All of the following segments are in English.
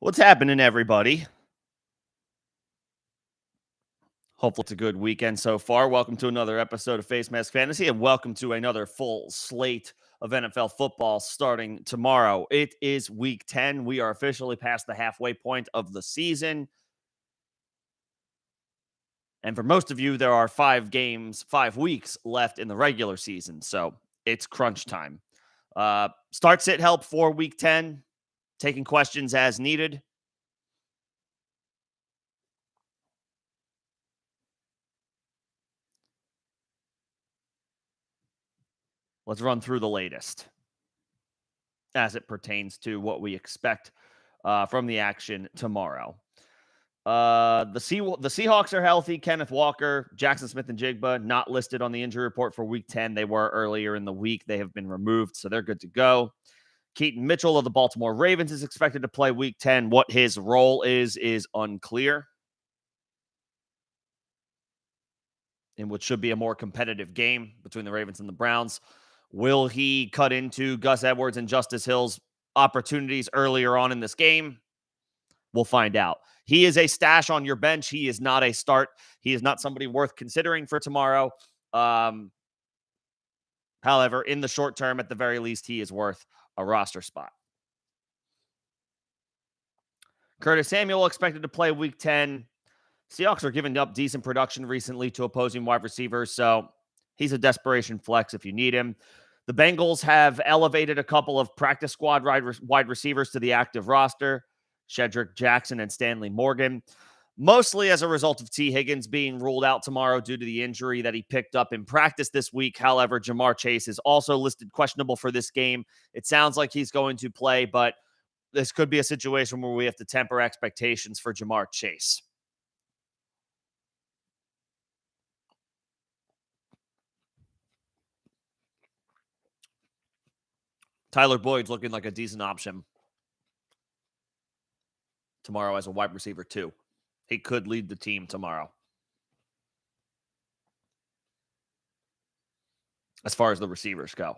What's happening, everybody? Hopefully, it's a good weekend so far. Welcome to another episode of Facemask Fantasy, and welcome to another full slate of NFL football starting tomorrow. It is week 10. We are officially past the halfway point of the season. And for most of you, there are 5 weeks left in the regular season. So it's crunch time. Start sit help for week 10, taking questions as needed. Let's run through the latest as it pertains to what we expect from the action tomorrow. The Seahawks are healthy. Kenneth Walker, Jackson Smith, and Jigba not listed on the injury report for Week 10. They were earlier in the week. They have been removed, so they're good to go. Keaton Mitchell of the Baltimore Ravens is expected to play Week 10. What his role is unclear, in what should be a more competitive game between the Ravens and the Browns. Will he cut into Gus Edwards and Justice Hill's opportunities earlier on in this game? We'll find out. He is a stash on your bench. He is not a start. He is not somebody worth considering for tomorrow. However, in the short term, at the very least, he is worth a roster spot. Curtis Samuel expected to play Week 10. Seahawks are giving up decent production recently to opposing wide receivers, so he's a desperation flex if you need him. The Bengals have elevated a couple of practice squad wide receivers to the active roster, Shedrick Jackson and Stanley Morgan, mostly as a result of T. Higgins being ruled out tomorrow due to the injury that he picked up in practice this week. However, Jamar Chase is also listed questionable for this game. It sounds like he's going to play, but this could be a situation where we have to temper expectations for Jamar Chase. Tyler Boyd's looking like a decent option tomorrow as a wide receiver too. He could lead the team tomorrow. As far as the receivers go,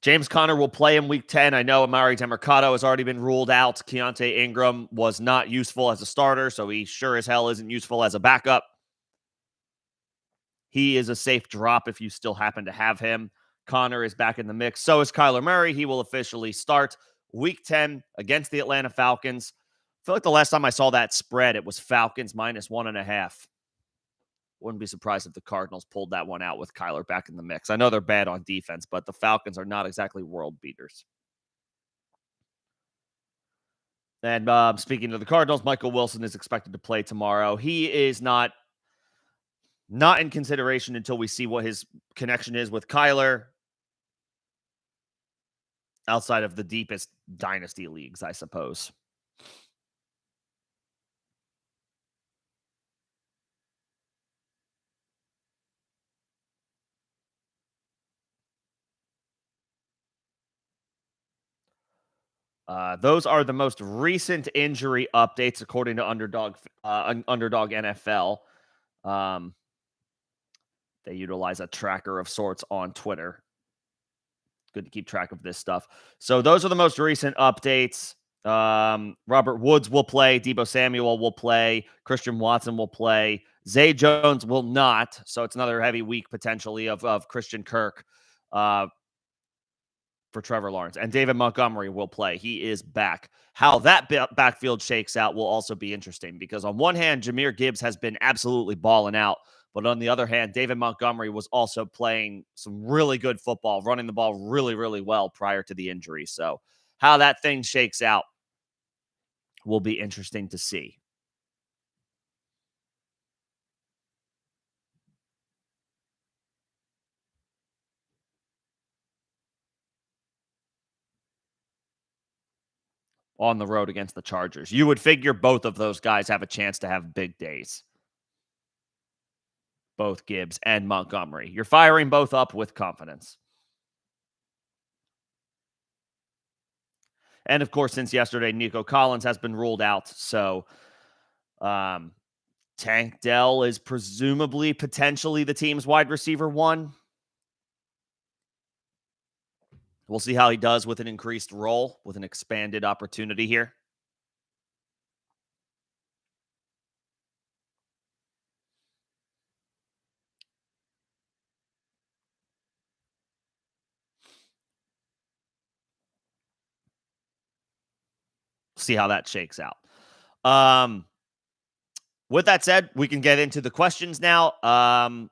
James Conner will play in Week 10. I know Amari Demercado has already been ruled out. Keontae Ingram was not useful as a starter, so he sure as hell isn't useful as a backup. He is a safe drop if you still happen to have him. Conner is back in the mix. So is Kyler Murray. He will officially start Week 10 against the Atlanta Falcons. I feel like the last time I saw that spread, it was Falcons -1.5. Wouldn't be surprised if the Cardinals pulled that one out with Kyler back in the mix. I know they're bad on defense, but the Falcons are not exactly world beaters. And speaking of the Cardinals, Michael Wilson is expected to play tomorrow. He is not in consideration until we see what his connection is with Kyler outside of the deepest dynasty leagues, I suppose. Those are the most recent injury updates according to Underdog NFL. They utilize a tracker of sorts on Twitter. Good to keep track of this stuff. So those are the most recent updates. Robert Woods will play. Deebo Samuel will play. Christian Watson will play. Zay Jones will not. So it's another heavy week potentially of Christian Kirk for Trevor Lawrence. And David Montgomery will play. He is back. How that backfield shakes out will also be interesting because on one hand, Jahmyr Gibbs has been absolutely balling out. But on the other hand, David Montgomery was also playing some really good football, running the ball really, really well prior to the injury. So how that thing shakes out will be interesting to see. On the road against the Chargers. You would figure both of those guys have a chance to have big days. Both Gibbs and Montgomery. You're firing both up with confidence. And of course, since yesterday, Nico Collins has been ruled out. So Tank Dell is presumably potentially the team's wide receiver 1. We'll see how he does with an increased role, with an expanded opportunity here. see how that shakes out. With that said, we can get into the questions now.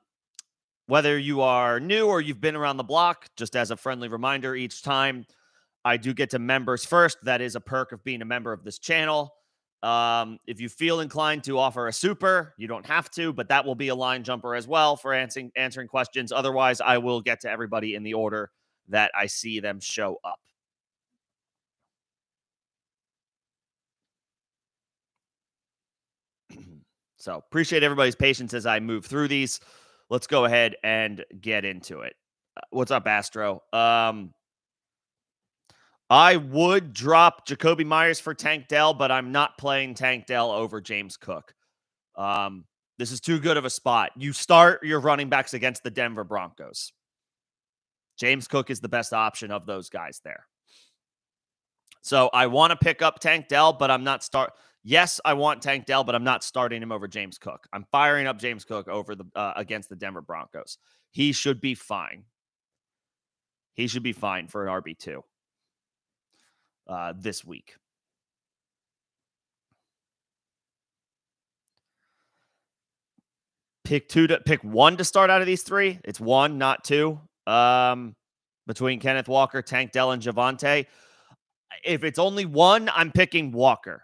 Whether you are new or you've been around the block, just as a friendly reminder, each time I do get to members first. That is a perk of being a member of this channel. If you feel inclined to offer a super, you don't have to, but that will be a line jumper as well for answering questions. Otherwise, I will get to everybody in the order that I see them show up. So appreciate everybody's patience as I move through these. Let's go ahead and get into it. What's up, Astro? I would drop Jacoby Myers for Tank Dell, but I'm not playing Tank Dell over James Cook. This is too good of a spot. You start your running backs against the Denver Broncos. James Cook is the best option of those guys there. So I want to pick up Tank Dell, but I'm not Yes, I want Tank Dell, but I'm not starting him over James Cook. I'm firing up James Cook over the against the Denver Broncos. He should be fine. He should be fine for an RB2 this week. Pick one to start out of these three. It's one, not two. Between Kenneth Walker, Tank Dell, and Javonte. If it's only one, I'm picking Walker.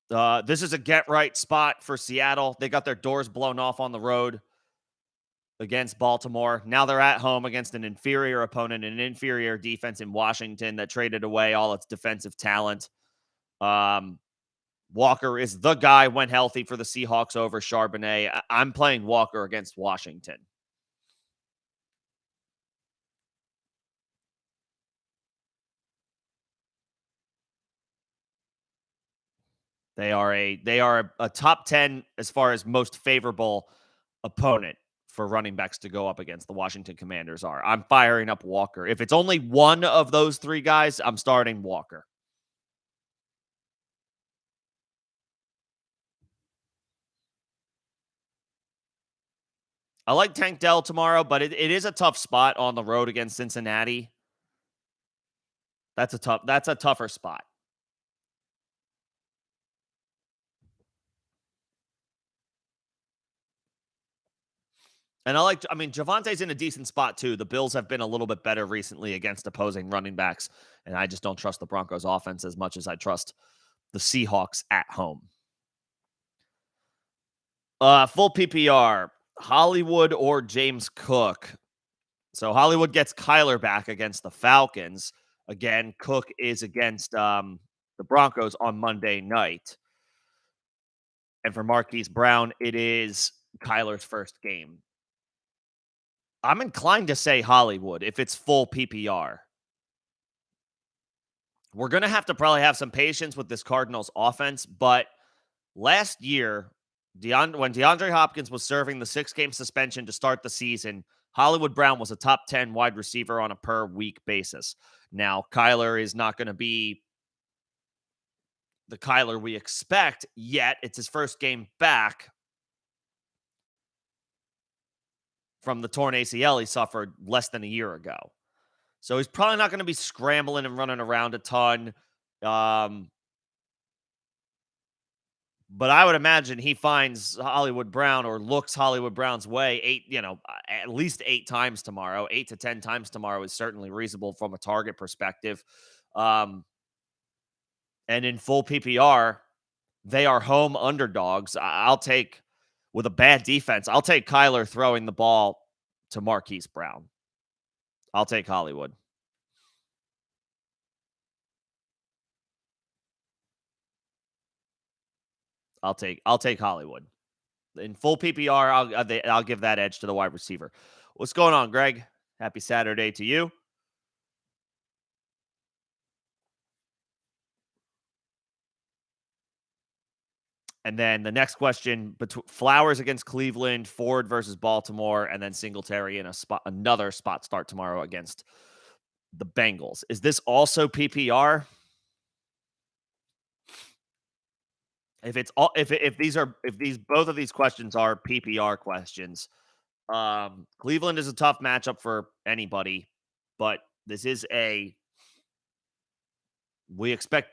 This is a get-right spot for Seattle. They got their doors blown off on the road against Baltimore. Now they're at home against an inferior opponent, an inferior defense in Washington that traded away all its defensive talent. Walker is the guy when healthy for the Seahawks over Charbonnet. I'm playing Walker against Washington. They are a top 10 as far as most favorable opponent for running backs to go up against. The Washington Commanders are. I'm firing up Walker. If it's only one of those three guys, I'm starting Walker. I like Tank Dell tomorrow, but it is a tough spot on the road against Cincinnati. That's a tougher spot. And Javonte's in a decent spot too. The Bills have been a little bit better recently against opposing running backs, and I just don't trust the Broncos offense as much as I trust the Seahawks at home. Full PPR, Hollywood or James Cook. So Hollywood gets Kyler back against the Falcons. Again, Cook is against the Broncos on Monday night. And for Marquise Brown, it is Kyler's first game. I'm inclined to say Hollywood if it's full PPR. We're going to have to probably have some patience with this Cardinals offense, but last year, when DeAndre Hopkins was serving the 6-game suspension to start the season, Hollywood Brown was a top 10 wide receiver on a per-week basis. Now, Kyler is not going to be the Kyler we expect yet. It's his first game back from the torn ACL he suffered less than a year ago. So he's probably not going to be scrambling and running around a ton. But I would imagine he finds Hollywood Brown or looks Hollywood Brown's way at least 8 times tomorrow. 8 to 10 times tomorrow is certainly reasonable from a target perspective. And in full PPR, they are home underdogs. With a bad defense, I'll take Kyler throwing the ball to Marquise Brown. I'll take Hollywood. I'll take Hollywood. In full PPR, I'll give that edge to the wide receiver. What's going on, Greg? Happy Saturday to you. And then the next question, Flowers against Cleveland, Ford versus Baltimore, and then Singletary in another spot start tomorrow against the Bengals. Is this also PPR? If both of these questions are PPR questions, Cleveland is a tough matchup for anybody, but this is a We expect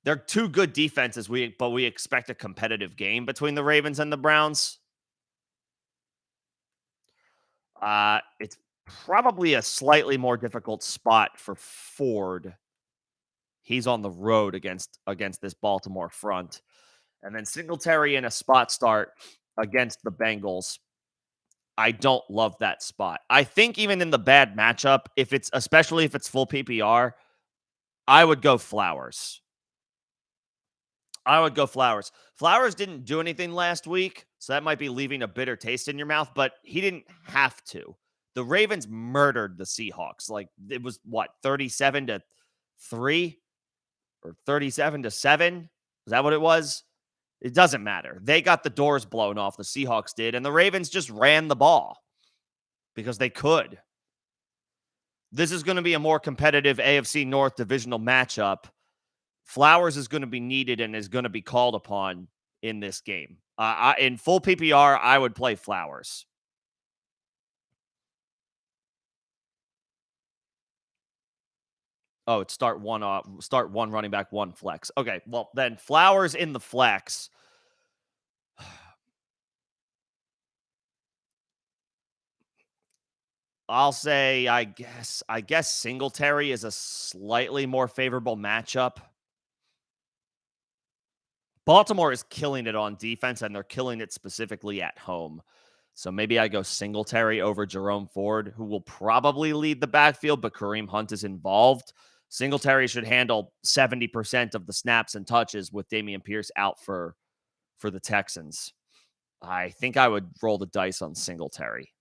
they're two good defenses, but we expect a competitive game between the Ravens and the Browns. It's probably a slightly more difficult spot for Ford. He's on the road against this Baltimore front. And then Singletary in a spot start against the Bengals. I don't love that spot. I think even in the bad matchup, especially if it's full PPR, I would go Flowers. Flowers didn't do anything last week, so that might be leaving a bitter taste in your mouth, but he didn't have to. The Ravens murdered the Seahawks. Like, it was what, 37-3 or 37-7? Is that what it was? It doesn't matter. They got the doors blown off, the Seahawks did, and the Ravens just ran the ball because they could. This is going to be a more competitive AFC North divisional matchup. Flowers is going to be needed and is going to be called upon in this game. In full PPR, I would play Flowers. Oh, it's start one running back, one flex. Okay, well then Flowers in the flex. I'll say I guess Singletary is a slightly more favorable matchup. Baltimore is killing it on defense, and they're killing it specifically at home. So maybe I go Singletary over Jerome Ford, who will probably lead the backfield, but Kareem Hunt is involved. Singletary should handle 70% of the snaps and touches with Dameon Pierce out for the Texans. I think I would roll the dice on Singletary.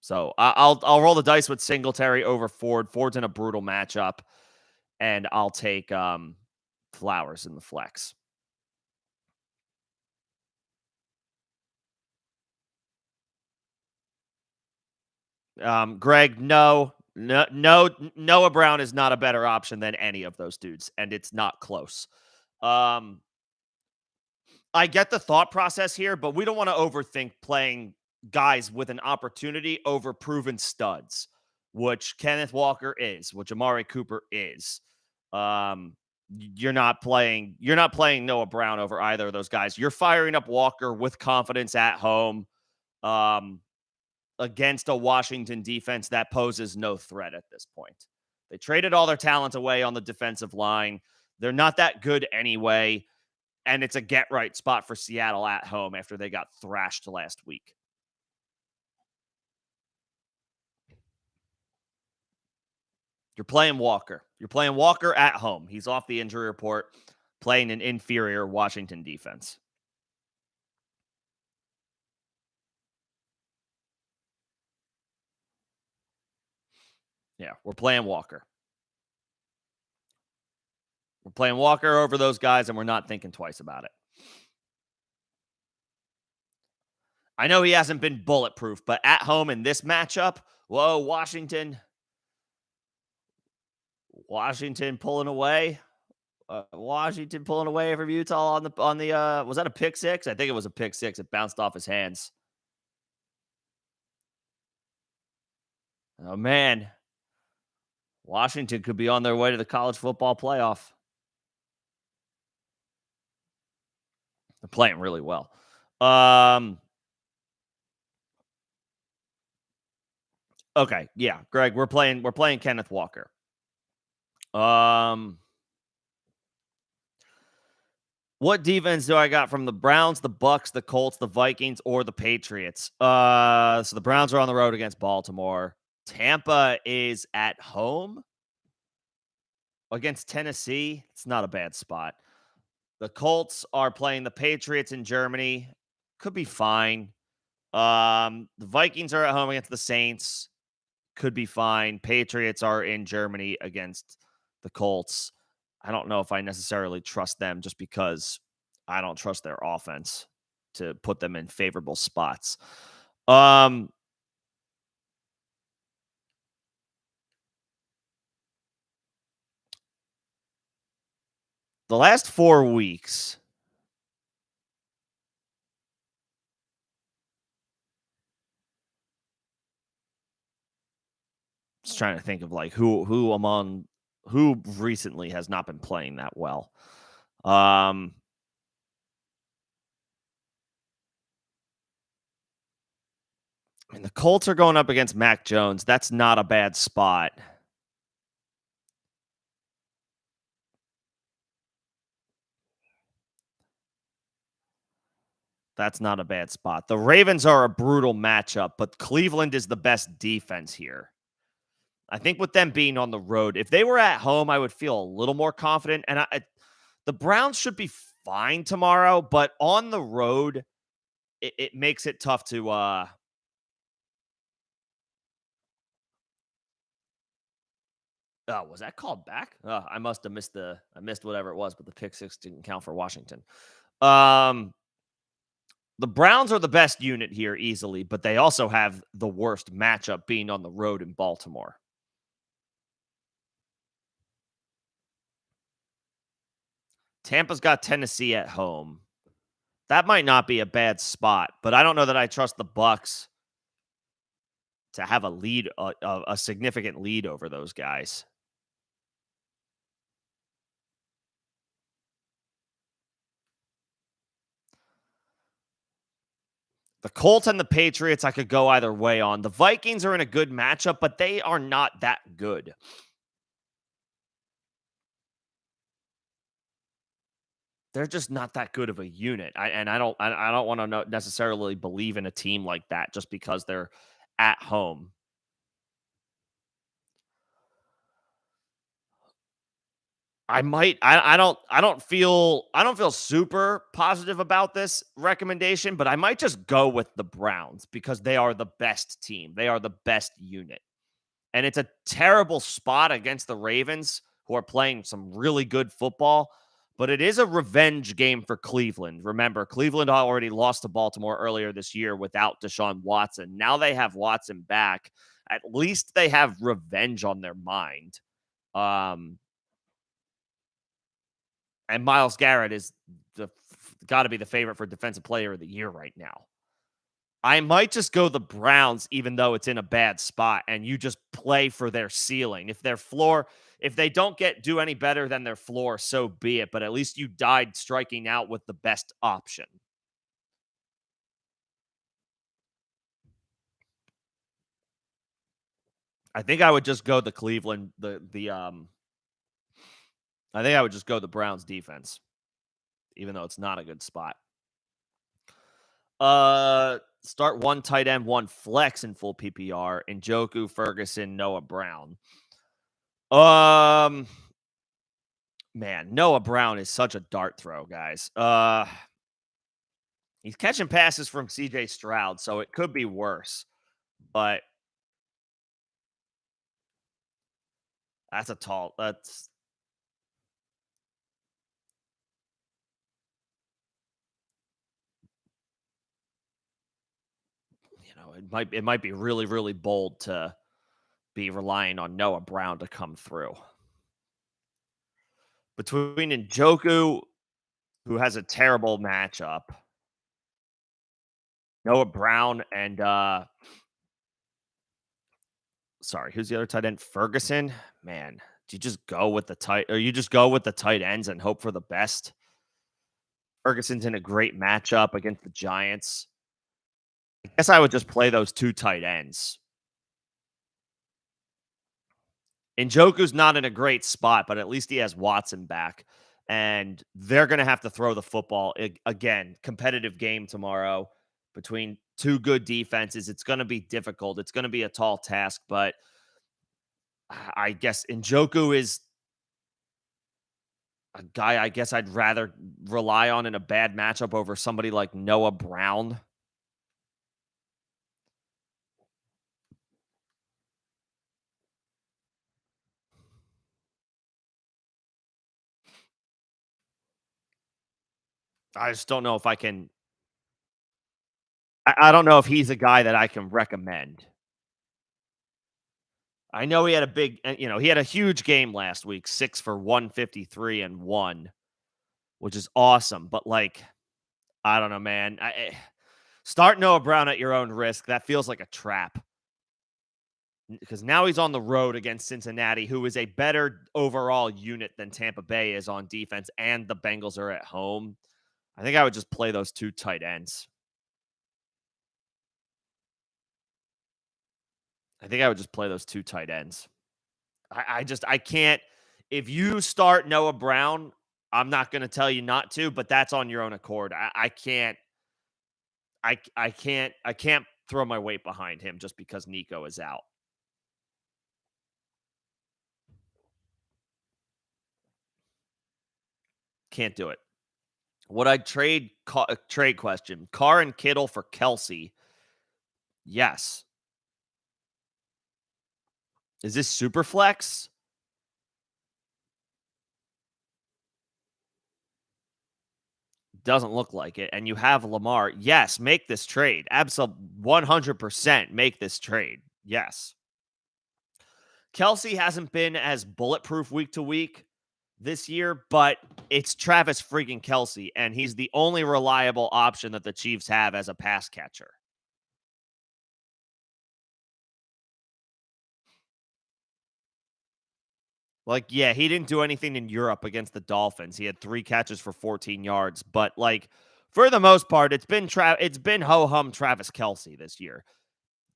So I'll roll the dice with Singletary over Ford. Ford's in a brutal matchup, and I'll take Flowers in the flex. Greg, no, Noah Brown is not a better option than any of those dudes, and it's not close. I get the thought process here, but we don't want to overthink playing guys with an opportunity over proven studs, which Kenneth Walker is, which Amari Cooper is. You're not playing Noah Brown over either of those guys. You're firing up Walker with confidence at home against a Washington defense that poses no threat at this point. They traded all their talent away on the defensive line. They're not that good anyway. And it's a get-right spot for Seattle at home after they got thrashed last week. You're playing Walker. You're playing Walker at home. He's off the injury report, playing an inferior Washington defense. Yeah, we're playing Walker. We're playing Walker over those guys, and we're not thinking twice about it. I know he hasn't been bulletproof, but at home in this matchup, whoa, Washington pulling away. Washington pulling away from Utah on the was that a pick six? I think it was a pick six. It bounced off his hands. Oh man. Washington could be on their way to the college football playoff. They're playing really well. Okay, yeah, Greg, we're playing Kenneth Walker. What defense do I got from the Browns, the Bucks, the Colts, the Vikings, or the Patriots? So the Browns are on the road against Baltimore. Tampa is at home against Tennessee. It's not a bad spot. The Colts are playing the Patriots in Germany. Could be fine. The Vikings are at home against the Saints. Could be fine. Patriots are in Germany against the Colts. I don't know if I necessarily trust them just because I don't trust their offense to put them in favorable spots. The last 4 weeks, trying to think of like who recently has not been playing that well. Um, I mean, the Colts are going up against Mac Jones. That's not a bad spot. That's not a bad spot. The Ravens are a brutal matchup, but Cleveland is the best defense here. I think with them being on the road, if they were at home, I would feel a little more confident. And the Browns should be fine tomorrow, but on the road, it makes it tough to. Was that called back? I must have missed I missed whatever it was, but the pick six didn't count for Washington. Um, the Browns are the best unit here easily, but they also have the worst matchup being on the road in Baltimore. Tampa's got Tennessee at home. That might not be a bad spot, but I don't know that I trust the Bucks to have a lead, a significant lead over those guys. The Colts and the Patriots, I could go either way on. The Vikings are in a good matchup, but they are not that good. They're just not that good of a unit. I don't want to necessarily believe in a team like that just because they're at home. I don't feel super positive about this recommendation, but I might just go with the Browns because they are the best team. They are the best unit. And it's a terrible spot against the Ravens, who are playing some really good football, but it is a revenge game for Cleveland. Remember, Cleveland already lost to Baltimore earlier this year without Deshaun Watson. Now they have Watson back. At least they have revenge on their mind. Um, and Myles Garrett is got to be the favorite for Defensive Player of the Year right now. I might just go the Browns, even though it's in a bad spot, and you just play for their ceiling. If they don't do any better than their floor, so be it. But at least you died striking out with the best option. I think I would just go the Cleveland, I think I would just go the Browns defense, even though it's not a good spot. Start one tight end, one flex in full PPR, Njoku, Ferguson, Noah Brown. Man, Noah Brown is such a dart throw, guys. He's catching passes from CJ Stroud, so it could be worse. But that's it might be really, really bold to be relying on Noah Brown to come through. Between Njoku, who has a terrible matchup, Noah Brown, and sorry, who's the other tight end? Ferguson. Man, do you just go with the tight ends and hope for the best? Ferguson's in a great matchup against the Giants. I guess I would just play those two tight ends. Njoku's not in a great spot, but at least he has Watson back. And they're going to have to throw the football. Again, competitive game tomorrow between two good defenses. It's going to be difficult. It's going to be a tall task, but I guess Njoku is a guy I guess I'd rather rely on in a bad matchup over somebody like Noah Brown. I just don't know if I can. I don't know if he's a guy that I can recommend. I know he had he had a huge game last week, 6 for 153 and 1, which is awesome. But like, I don't know, man. Start Noah Brown at your own risk. That feels like a trap. because now he's on the road against Cincinnati, who is a better overall unit than Tampa Bay is on defense, and the Bengals are at home. I think I would just play those two tight ends. I think I would just play those two tight ends. I can't. If you start Noah Brown, I'm not going to tell you not to, but that's on your own accord. I can't. I can't throw my weight behind him just because Nico is out. Can't do it. Would I trade question? Carr and Kittle for Kelsey? Yes. Is this SuperFlex? Doesn't look like it. And you have Lamar. Yes, make this trade. Absolutely 100% make this trade. Yes. Kelsey hasn't been as bulletproof week to week this year, but it's Travis freaking Kelsey, and he's the only reliable option that the Chiefs have as a pass catcher. Like, yeah, he didn't do anything in Europe against the Dolphins. He had 3 catches for 14 yards, but like for the most part, it's been ho hum Travis Kelsey this year.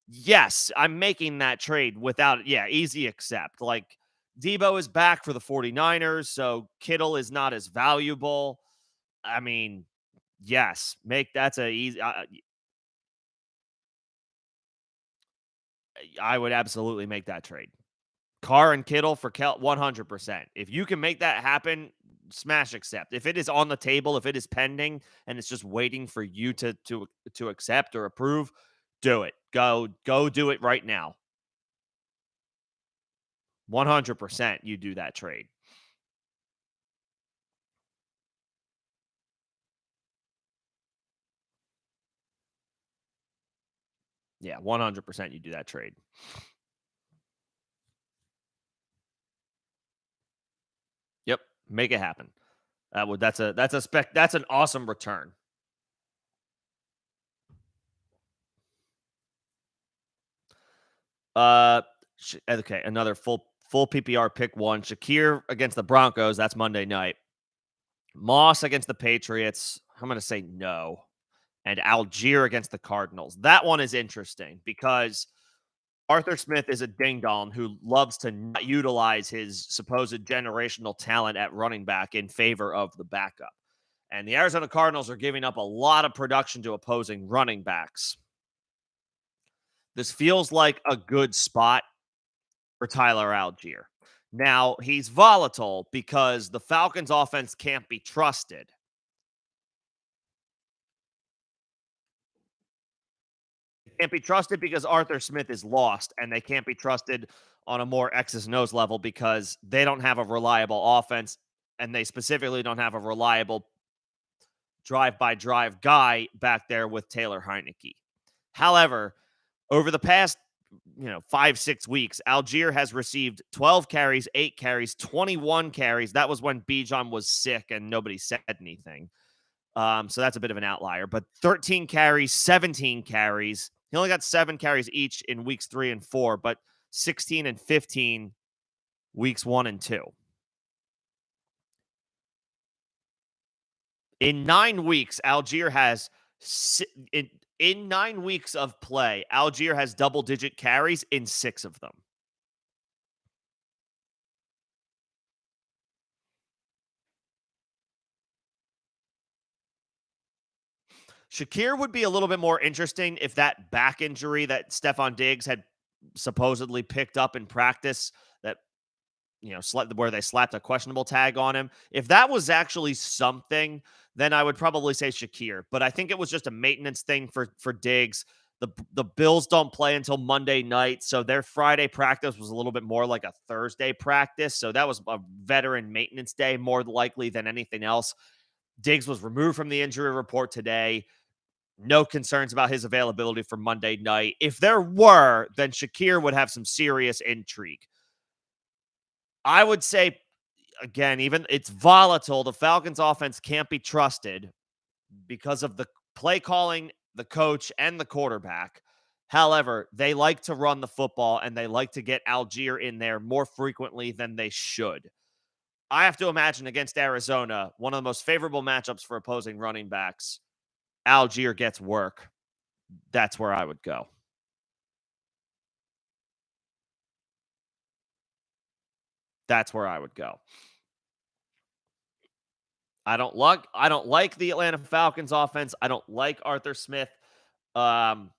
Yes, I'm making that trade without easy accept. Like Debo is back for the 49ers, so Kittle is not as valuable. I mean, yes, make that's a easy I would absolutely make that trade. Carr and Kittle for 100%. If you can make that happen, smash accept. If it is on the table, if it is pending and it's just waiting for you to accept or approve, do it. Go do it right now. 100% you do that trade. Yeah, 100% you do that trade. Yep, make it happen. That's an awesome return. Okay, another full PPR pick one. Shakir against the Broncos. That's Monday night. Moss against the Patriots. I'm going to say no. And Algier against the Cardinals. That one is interesting because Arthur Smith is a ding dong who loves to not utilize his supposed generational talent at running back in favor of the backup. And the Arizona Cardinals are giving up a lot of production to opposing running backs. This feels like a good spot for Tyler Algier. Now, he's volatile because the Falcons' offense can't be trusted. It can't be trusted because Arthur Smith is lost, and they can't be trusted on a more X's and O's level because they don't have a reliable offense, and they specifically don't have a reliable drive-by-drive guy back there with Taylor Heineke. However, over the past 5-6 weeks, Algier has received 12 carries, 8 carries, 21 carries. That was when Bijan was sick and nobody said anything. So that's a bit of an outlier. But 13 carries, 17 carries. He only got 7 carries each in weeks 3 and 4, but 16 and 15 weeks 1 and 2. In 9 weeks, Algier has in 9 weeks of play, Algier has double-digit carries in 6 of them. Shakir would be a little bit more interesting if that back injury that Stephon Diggs had supposedly picked up in practice that where they slapped a questionable tag on him. If that was actually something, then I would probably say Shakir. But I think it was just a maintenance thing for Diggs. The Bills don't play until Monday night, so their Friday practice was a little bit more like a Thursday practice. So that was a veteran maintenance day more likely than anything else. Diggs was removed from the injury report today. No concerns about his availability for Monday night. If there were, then Shakir would have some serious intrigue. I would say, again, even it's volatile. The Falcons' offense can't be trusted because of the play calling, the coach, and the quarterback. However, they like to run the football and they like to get Algier in there more frequently than they should. I have to imagine against Arizona, one of the most favorable matchups for opposing running backs, Algier gets work. That's where I would go. That's where I would go. I don't like the Atlanta Falcons offense. I don't like Arthur Smith. Um,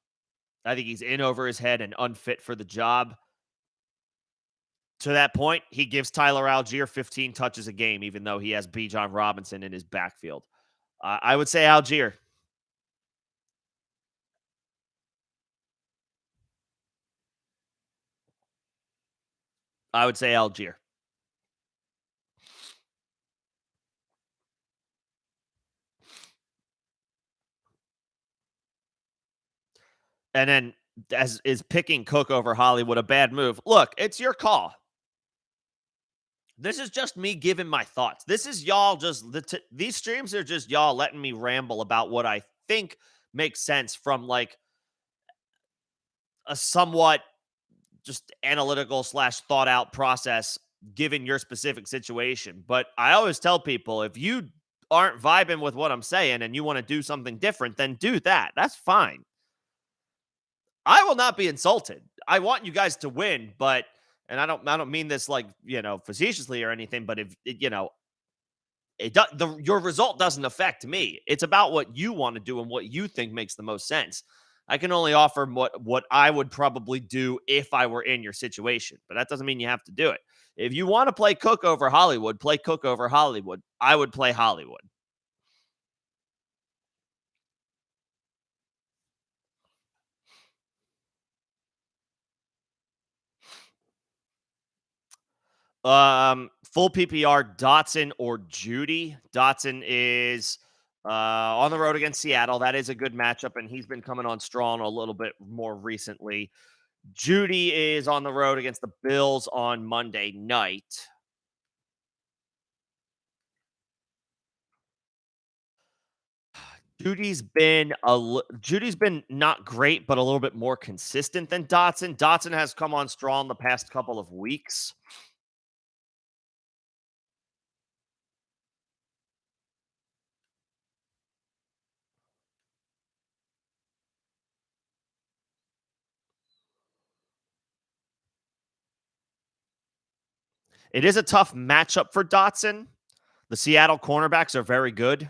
I think he's in over his head and unfit for the job. To that point, he gives Tyler Algier 15 touches a game, even though he has Bijan Robinson in his backfield. I would say Algier. I would say Algier. And then as is picking Cook over Hollywood a bad move? Look, it's your call. This is just me giving my thoughts. This is y'all just these streams are just y'all letting me ramble about what I think makes sense from like a somewhat just analytical slash thought out process given your specific situation. But I always tell people if you aren't vibing with what I'm saying and you want to do something different, then do that. That's fine. I will not be insulted. I want you guys to win, but and I don't mean this like, facetiously or anything, but if it does your result doesn't affect me. It's about what you want to do and what you think makes the most sense. I can only offer what I would probably do if I were in your situation, but that doesn't mean you have to do it. If you want to play Cook over Hollywood, play Cook over Hollywood. I would play Hollywood. Full PPR, Dotson or Judy. Dotson is on the road against Seattle. That is a good matchup, and he's been coming on strong a little bit more recently. Judy is on the road against the Bills on Monday night. Judy's been not great, but a little bit more consistent than Dotson. Dotson has come on strong the past couple of weeks. It is a tough matchup for Dotson. The Seattle cornerbacks are very good.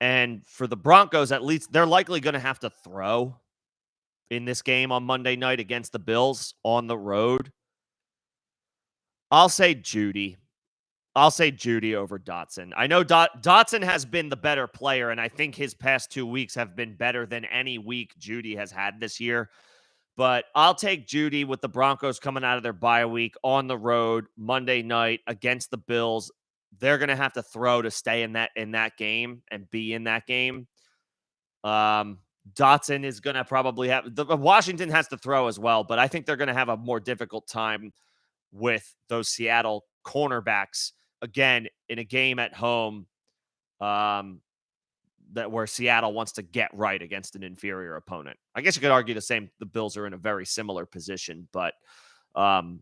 And for the Broncos, at least they're likely going to have to throw in this game on Monday night against the Bills on the road. I'll say Judy. I'll say Judy over Dotson. I know Dotson has been the better player, and I think his past 2 weeks have been better than any week Judy has had this year. But I'll take Judy with the Broncos coming out of their bye week on the road Monday night against the Bills. They're going to have to throw to stay in that game and be in that game. Um, Dotson is going to probably have Washington has to throw as well, but I think they're going to have a more difficult time with those Seattle cornerbacks again in a game at home. Um, that where Seattle wants to get right against an inferior opponent. I guess you could argue the same. The Bills are in a very similar position, but um,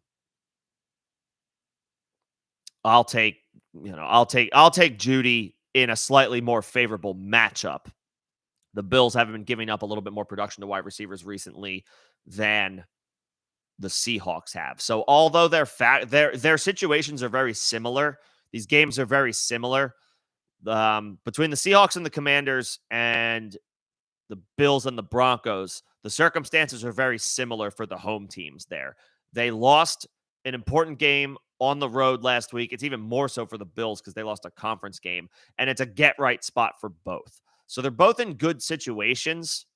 I'll take I'll take Judy in a slightly more favorable matchup. The Bills haven't been giving up a little bit more production to wide receivers recently than the Seahawks have. So although their situations are very similar, these games are very similar. Between the Seahawks and the Commanders and the Bills and the Broncos, the circumstances are very similar for the home teams there. They lost an important game on the road last week. It's even more so for the Bills because they lost a conference game, and it's a get right spot for both. So they're both in good situations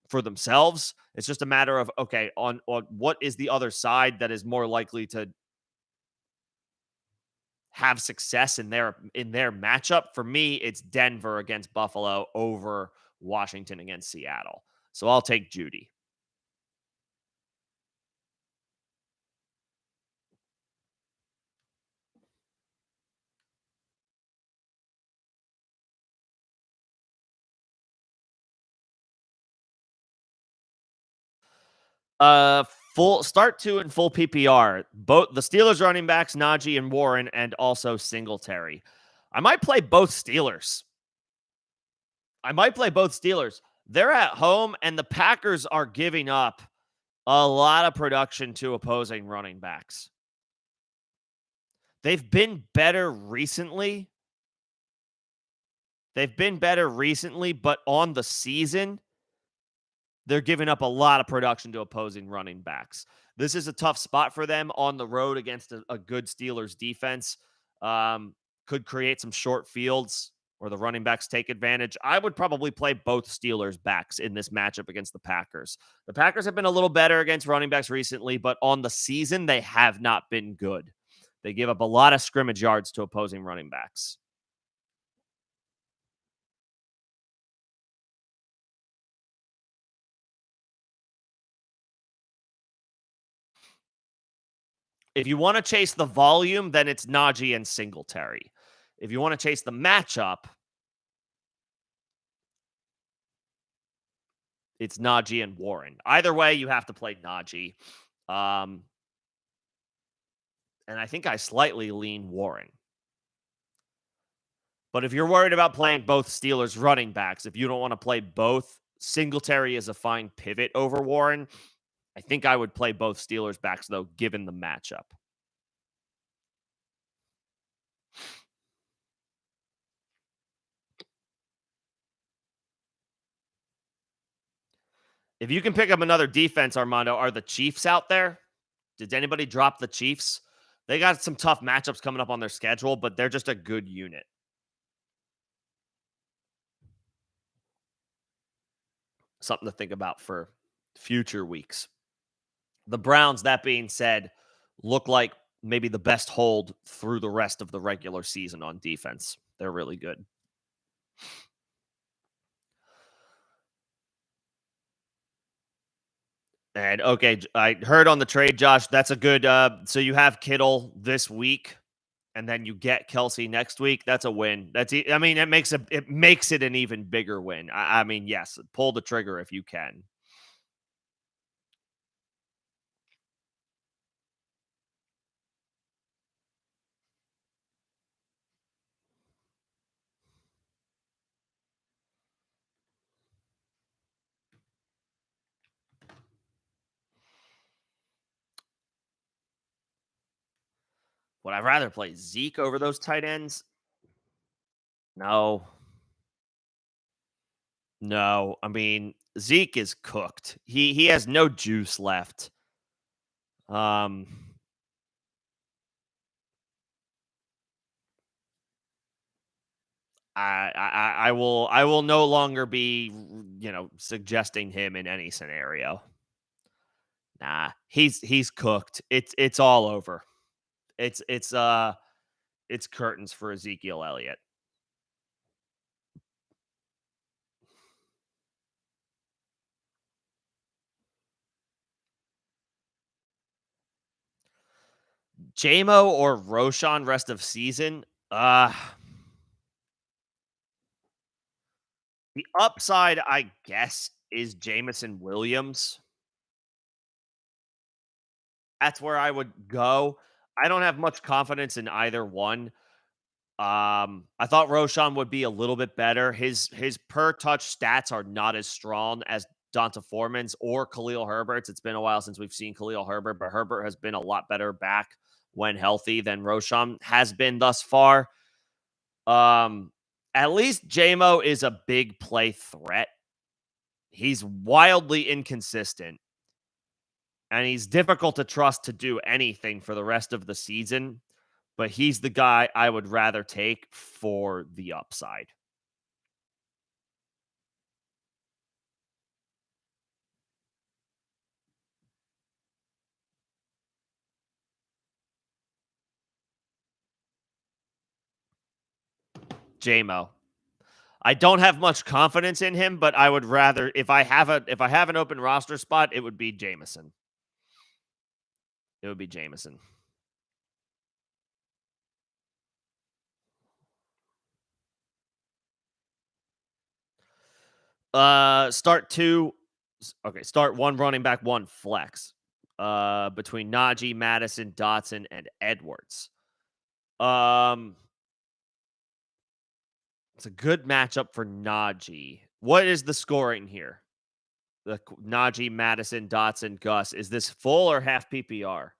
for themselves. It's just a matter of okay, on what is the other side that is more likely to have success in their matchup. For me, it's Denver against Buffalo over Washington against Seattle. So I'll take Judy. Uh, full start two and full PPR. Both the Steelers running backs, Najee and Warren, and also Singletary. I might play both Steelers. They're at home, and the Packers are giving up a lot of production to opposing running backs. They've been better recently. But on the season, they're giving up a lot of production to opposing running backs. This is a tough spot for them on the road against a good Steelers defense. Could create some short fields where the running backs take advantage. I would probably play both Steelers backs in this matchup against the Packers. The Packers have been a little better against running backs recently, but on the season, they have not been good. They give up a lot of scrimmage yards to opposing running backs. If you want to chase the volume, then it's Najee and Singletary. If you want to chase the matchup, it's Najee and Warren. Either way, you have to play Najee. And I think I slightly lean Warren. But if you're worried about playing both Steelers running backs, if you don't want to play both, Singletary is a fine pivot over Warren. I think I would play both Steelers backs, though, given the matchup. If you can pick up another defense, Armando, are the Chiefs out there? Did anybody drop the Chiefs? They got some tough matchups coming up on their schedule, but they're just a good unit. Something to think about for future weeks. The Browns, that being said, look like maybe the best hold through the rest of the regular season on defense. They're really good. And okay, I heard on the trade, Josh, that's a good so you have Kittle this week and then you get Kelsey next week. That's a win. I mean, it makes it an even bigger win. I mean, yes, pull the trigger if you can. Would I rather play Zeke over those tight ends? No. No. I mean, Zeke is cooked. He has no juice left. Um I will no longer be, suggesting him in any scenario. Nah, he's cooked. It's all over. It's curtains for Ezekiel Elliott. JMO or Roshan rest of season? The upside, I guess, is Jameson Williams. That's where I would go. I don't have much confidence in either one. I thought Roshan would be a little bit better. His per touch stats are not as strong as Donta Foreman's or Khalil Herbert's. It's been a while since we've seen Khalil Herbert, but Herbert has been a lot better back when healthy than Roshan has been thus far. At least JMO is a big play threat. He's wildly inconsistent, and he's difficult to trust to do anything for the rest of the season. But he's the guy I would rather take for the upside. JMO. I don't have much confidence in him, but I would rather if I have an open roster spot, it would be Jameson. It would be Jameson. Start two. Okay, start one running back, one flex. Between Najee, Madison, Dotson, and Edwards. Um, it's a good matchup for Najee. What is the scoring here? Najee, Madison, Dotson, Gus. Is this full or half PPR?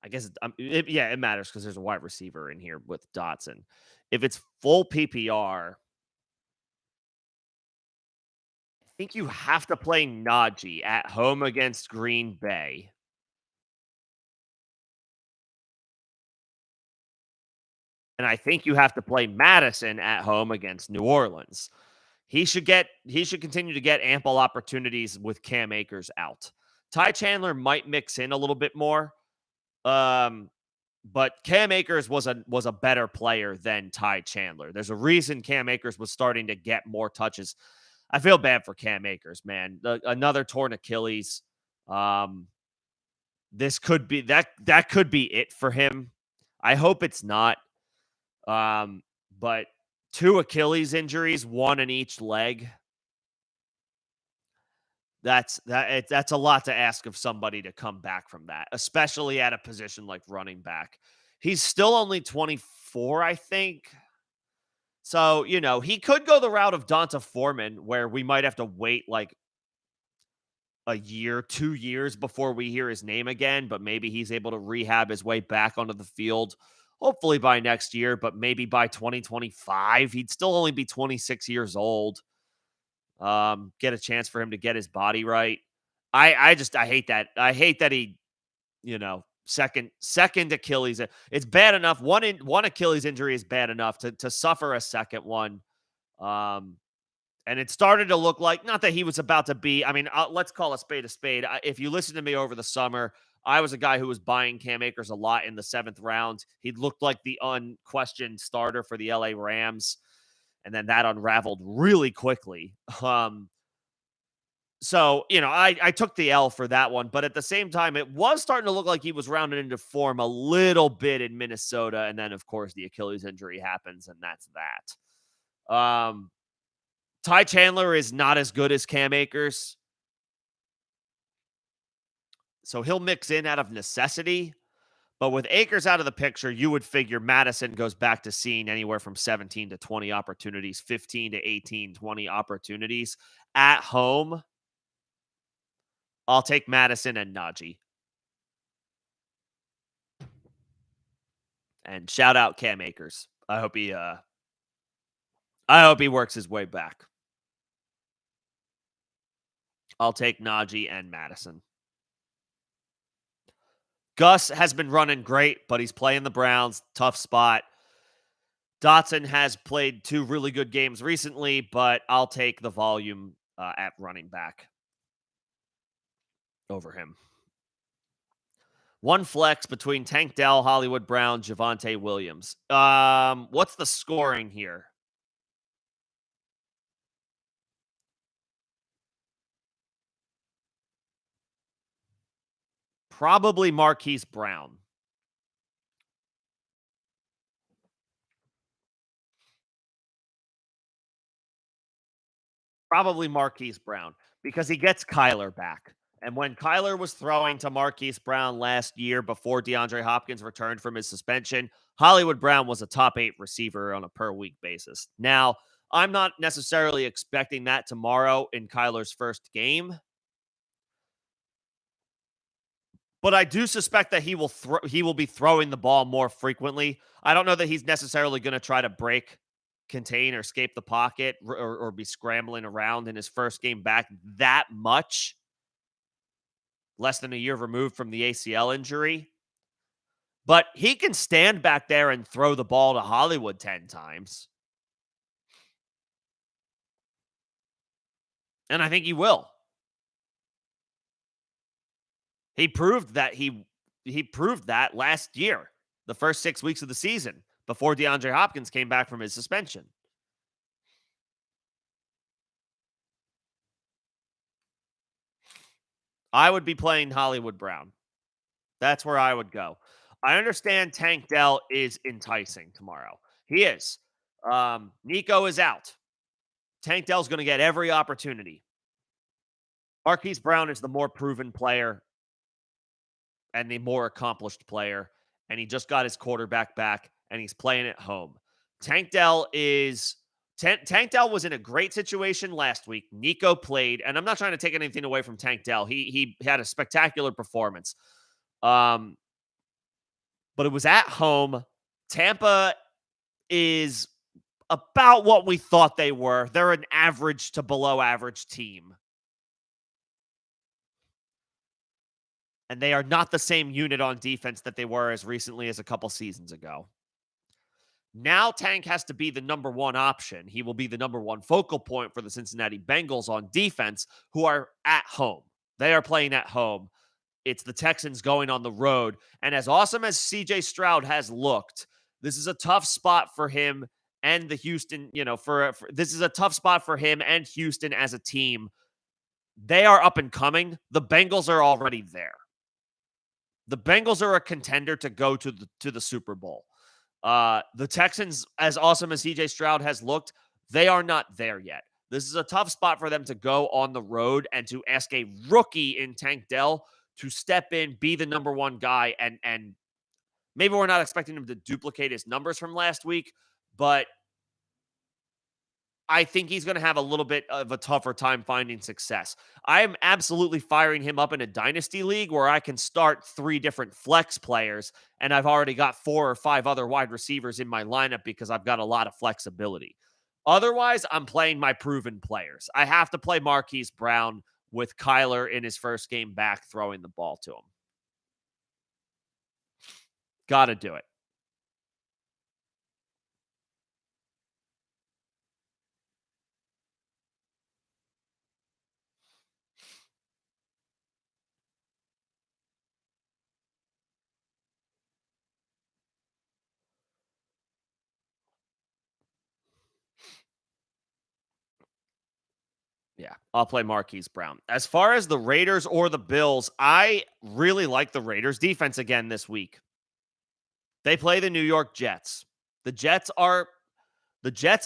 I guess yeah, it matters because there's a wide receiver in here with Dotson. If it's full PPR, I think you have to play Najee at home against Green Bay. And I think you have to play Madison at home against New Orleans. He should continue to get ample opportunities with Cam Akers out. Ty Chandler might mix in a little bit more. Um, but Cam Akers was a better player than Ty Chandler. There's a reason Cam Akers was starting to get more touches. I feel bad for Cam Akers, man. Another torn Achilles. Um, this could be that could be it for him. I hope it's not. Um, but two Achilles injuries, one in each leg. That's a lot to ask of somebody to come back from that, especially at a position like running back. He's still only 24, I think. So, he could go the route of Donta Foreman, where we might have to wait like a year, 2 years before we hear his name again, but maybe he's able to rehab his way back onto the field. Hopefully by next year, but maybe by 2025. He'd still only be 26 years old. Get a chance for him to get his body right. I hate that. I hate that he, second Achilles. It's bad enough. One Achilles injury is bad enough to suffer a second one. Um, and it started to look like, not that he was about to be, I mean, let's call a spade a spade. If you listen to me over the summer, I was a guy who was buying Cam Akers a lot in the 7th round. He looked like the unquestioned starter for the LA Rams. And then that unraveled really quickly. So, I took the L for that one. But at the same time, it was starting to look like he was rounded into form a little bit in Minnesota. And then, of course, the Achilles injury happens, and that's that. Ty Chandler is not as good as Cam Akers. So he'll mix in out of necessity. But with Akers out of the picture, you would figure Madison goes back to seeing anywhere from 17 to 20 opportunities, 15 to 18, 20 opportunities at home. I'll take Madison and Najee. And shout out Cam Akers. I hope he works his way back. I'll take Najee and Madison. Gus has been running great, but he's playing the Browns. Tough spot. Dotson has played 2 really good games recently, but I'll take the volume at running back over him. One flex between Tank Dell, Hollywood Brown, Javonte Williams. What's the scoring here? Probably Marquise Brown. Probably Marquise Brown because he gets Kyler back. And when Kyler was throwing to Marquise Brown last year before DeAndre Hopkins returned from his suspension, Hollywood Brown was a top 8 receiver on a per week basis. Now, I'm not necessarily expecting that tomorrow in Kyler's first game, but I do suspect that he will be throwing the ball more frequently. I don't know that he's necessarily going to try to break, contain, or escape the pocket or be scrambling around in his first game back that much. Less than a year removed from the ACL injury. But he can stand back there and throw the ball to Hollywood 10 times. And I think he will. He proved that last year, the first 6 weeks of the season, before DeAndre Hopkins came back from his suspension. I would be playing Hollywood Brown. That's where I would go. I understand Tank Dell is enticing tomorrow. He is. Nico is out. Tank Dell's going to get every opportunity. Marquise Brown is the more proven player and the more accomplished player, and he just got his quarterback back, and he's playing at home. Tank Dell is Tank Dell was in a great situation last week. Nico played, and I'm not trying to take anything away from Tank Dell. He had a spectacular performance. Um, but it was at home. Tampa is about what we thought they were. They're an average to below average team. And they are not the same unit on defense that they were as recently as a couple seasons ago. Now Tank has to be the number one option. He will be the number one focal point for the Cincinnati Bengals on defense, who are at home. They are playing at home. It's the Texans going on the road. And as awesome as CJ Stroud has looked, this is a tough spot for him and the Houston, this is a tough spot for him and Houston as a team. They are up and coming. The Bengals are already there. The Bengals are a contender to go to the Super Bowl. The Texans, as awesome as CJ Stroud has looked, they are not there yet. This is a tough spot for them to go on the road and to ask a rookie in Tank Dell to step in, be the number one guy, and maybe we're not expecting him to duplicate his numbers from last week, but I think he's going to have a little bit of a tougher time finding success. I am absolutely firing him up in a dynasty league where I can start 3 different flex players, and I've already got 4 or 5 other wide receivers in my lineup because I've got a lot of flexibility. Otherwise, I'm playing my proven players. I have to play Marquise Brown with Kyler in his first game back throwing the ball to him. Got to do it. Yeah, I'll play Marquise Brown. As far as the Raiders or the Bills, I really like the Raiders defense again this week. They play the New York Jets. The Jets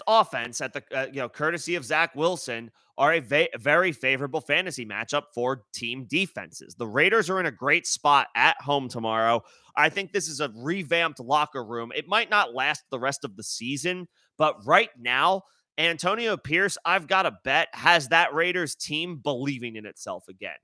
offense at the courtesy of Zach Wilson are a very favorable fantasy matchup for team defenses. The Raiders are in a great spot at home tomorrow. I think this is a revamped locker room. It might not last the rest of the season, but right now, Antonio Pierce, I've got a bet, has that Raiders team believing in itself again.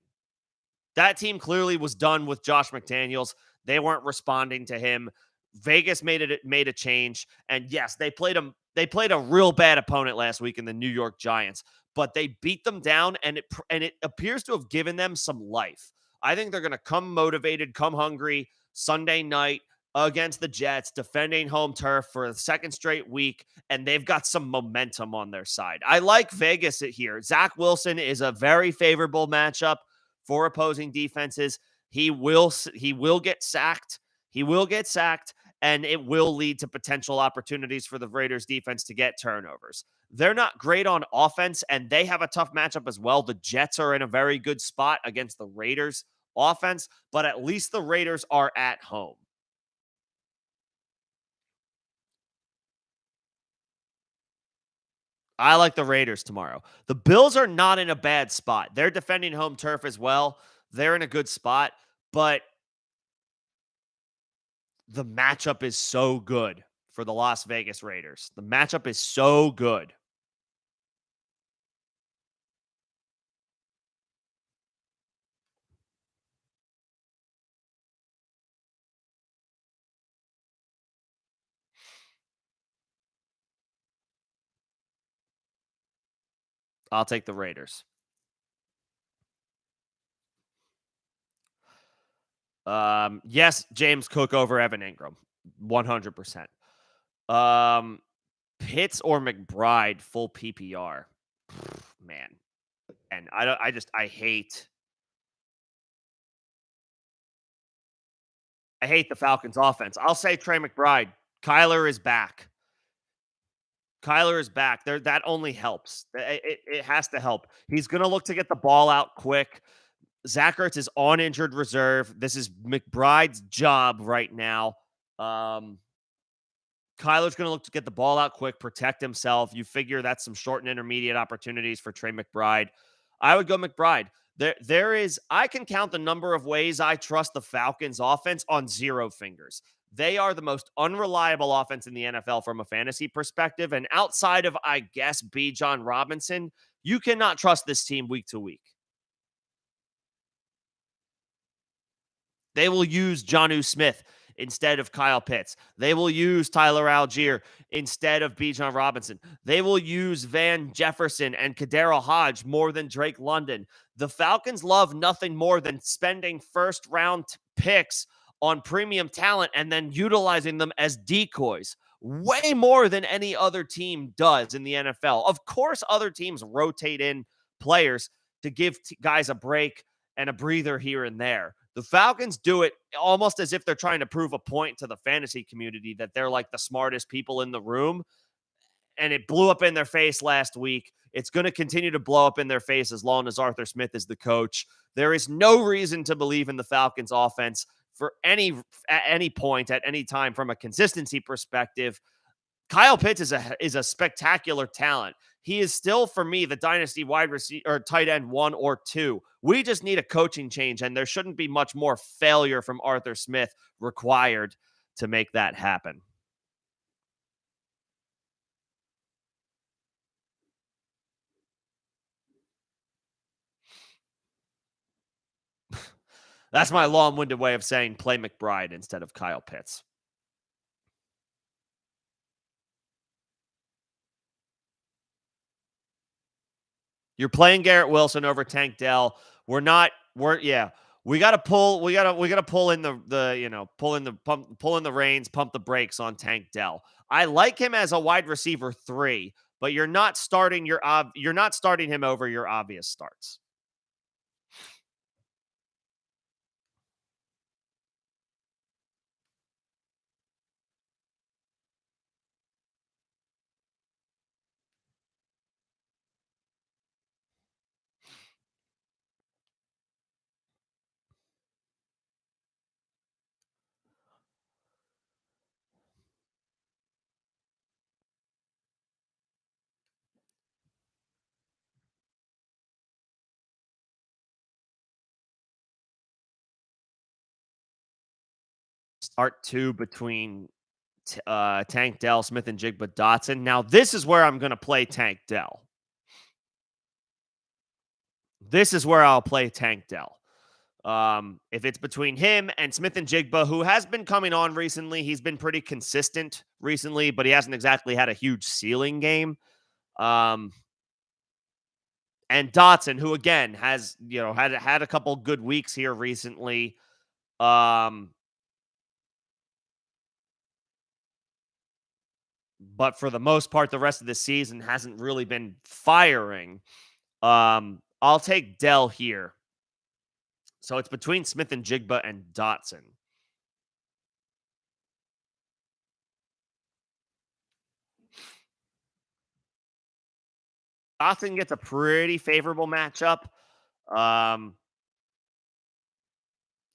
That team clearly was done with Josh McDaniels. They weren't responding to him. Vegas made a change, and yes, they played a real bad opponent last week in the New York Giants, but they beat them down, and it appears to have given them some life. I think they're going to come motivated, come hungry Sunday night against the Jets, defending home turf for the second straight week, and they've got some momentum on their side. I like Vegas here. Zach Wilson is a very favorable matchup for opposing defenses. He will get sacked. He will get sacked, and it will lead to potential opportunities for the Raiders defense to get turnovers. They're not great on offense, and they have a tough matchup as well. The Jets are in a very good spot against the Raiders offense, but at least the Raiders are at home. I like the Raiders tomorrow. The Bills are not in a bad spot. They're defending home turf as well. They're in a good spot, but the matchup is so good for the Las Vegas Raiders. The matchup is so good. I'll take the Raiders. Yes, James Cook over Evan Ingram, 100%. Pitts or McBride, full PPR, man. And I hate the Falcons offense. I'll say Trey McBride. Kyler is back. Kyler is back. There, that only helps. It has to help. He's going to look to get the ball out quick. Zach Ertz is on injured reserve. This is McBride's job right now. Kyler's going to look to get the ball out quick, protect himself. You figure that's some short and intermediate opportunities for Trey McBride. I would go McBride. I can count the number of ways I trust the Falcons offense on zero fingers. They are the most unreliable offense in the NFL from a fantasy perspective. And outside of, I guess, B. John Robinson, you cannot trust this team week to week. They will use Jonnu Smith instead of Kyle Pitts. They will use Tyler Algier instead of Bijan Robinson. They will use Van Jefferson and Kadero Hodge more than Drake London. The Falcons love nothing more than spending first round picks on premium talent and then utilizing them as decoys. Way more than any other team does in the NFL. Of course, other teams rotate in players to give guys a break and a breather here and there. The Falcons do it almost as if they're trying to prove a point to the fantasy community that they're like the smartest people in the room. And it blew up in their face last week. It's going to continue to blow up in their face as long as Arthur Smith is the coach. There is no reason to believe in the Falcons offense at any point, at any time from a consistency perspective. Kyle Pitts is a spectacular talent. He is still, for me, the dynasty wide receiver or tight end 1 or 2. We just need a coaching change, and there shouldn't be much more failure from Arthur Smith required to make that happen. That's my long-winded way of saying play McBride instead of Kyle Pitts. You're playing Garrett Wilson over Tank Dell. We got to pull in pull in the reins, pump the brakes on Tank Dell. I like him as a wide receiver 3, but you're not starting him over your obvious starts. Start 2 between Tank Dell, Smith and Jigba Dotson. Now, this is where I'm going to play Tank Dell. This is where I'll play Tank Dell. If it's between him and Smith and Jigba, who has been coming on recently, he's been pretty consistent recently, but he hasn't exactly had a huge ceiling game. And Dotson, who again has had a couple good weeks here recently. But for the most part, the rest of the season hasn't really been firing. I'll take Dell here. So it's between Smith and Jigba and Dotson. Dotson gets a pretty favorable matchup.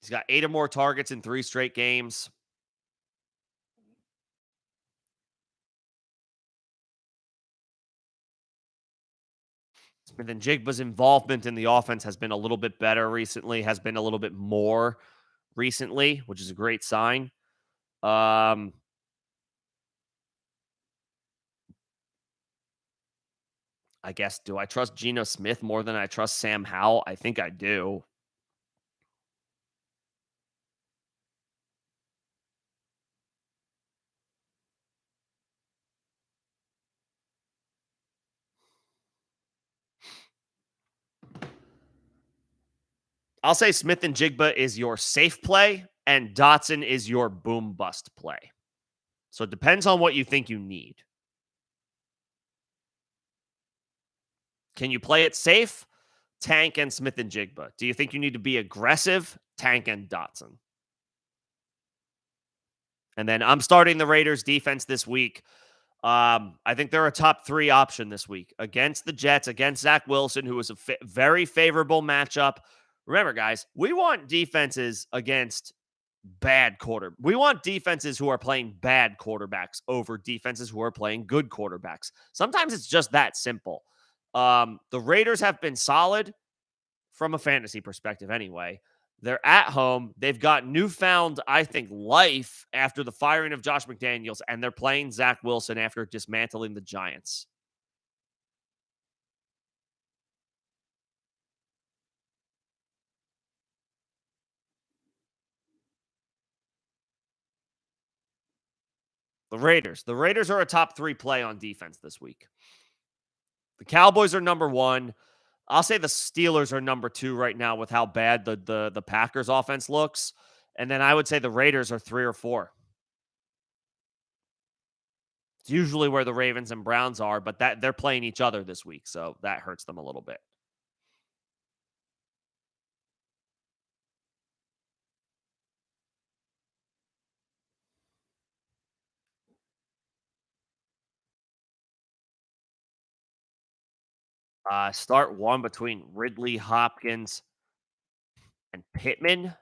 He's got 8 or more targets in 3 straight games. Smith and Jigba's involvement in the offense has been a little bit better recently, has been a little bit more recently, which is a great sign. I guess, do I trust Geno Smith more than I trust Sam Howell? I think I do. I'll say Smith and Jigba is your safe play, and Dotson is your boom bust play. So it depends on what you think you need. Can you play it safe? Tank and Smith and Jigba. Do you think you need to be aggressive? Tank and Dotson. And then I'm starting the Raiders defense this week. I think they're a top 3 option this week against the Jets, against Zach Wilson, who is a very favorable matchup. Remember, guys, we want defenses against we want defenses who are playing bad quarterbacks over defenses who are playing good quarterbacks. Sometimes it's just that simple. The Raiders have been solid. from a fantasy perspective anyway. They're at home. They've got newfound, I think, life after the firing of Josh McDaniels, and they're playing Zach Wilson after dismantling the Giants. The Raiders. The Raiders are a top 3 play on defense this week. The Cowboys are number 1. I'll say the Steelers are number 2 right now with how bad the Packers offense looks. And then I would say the Raiders are 3 or 4. It's usually where the Ravens and Browns are, but that they're playing each other this week, so that hurts them a little bit. Start one between Ridley, Hopkins, and Pittman.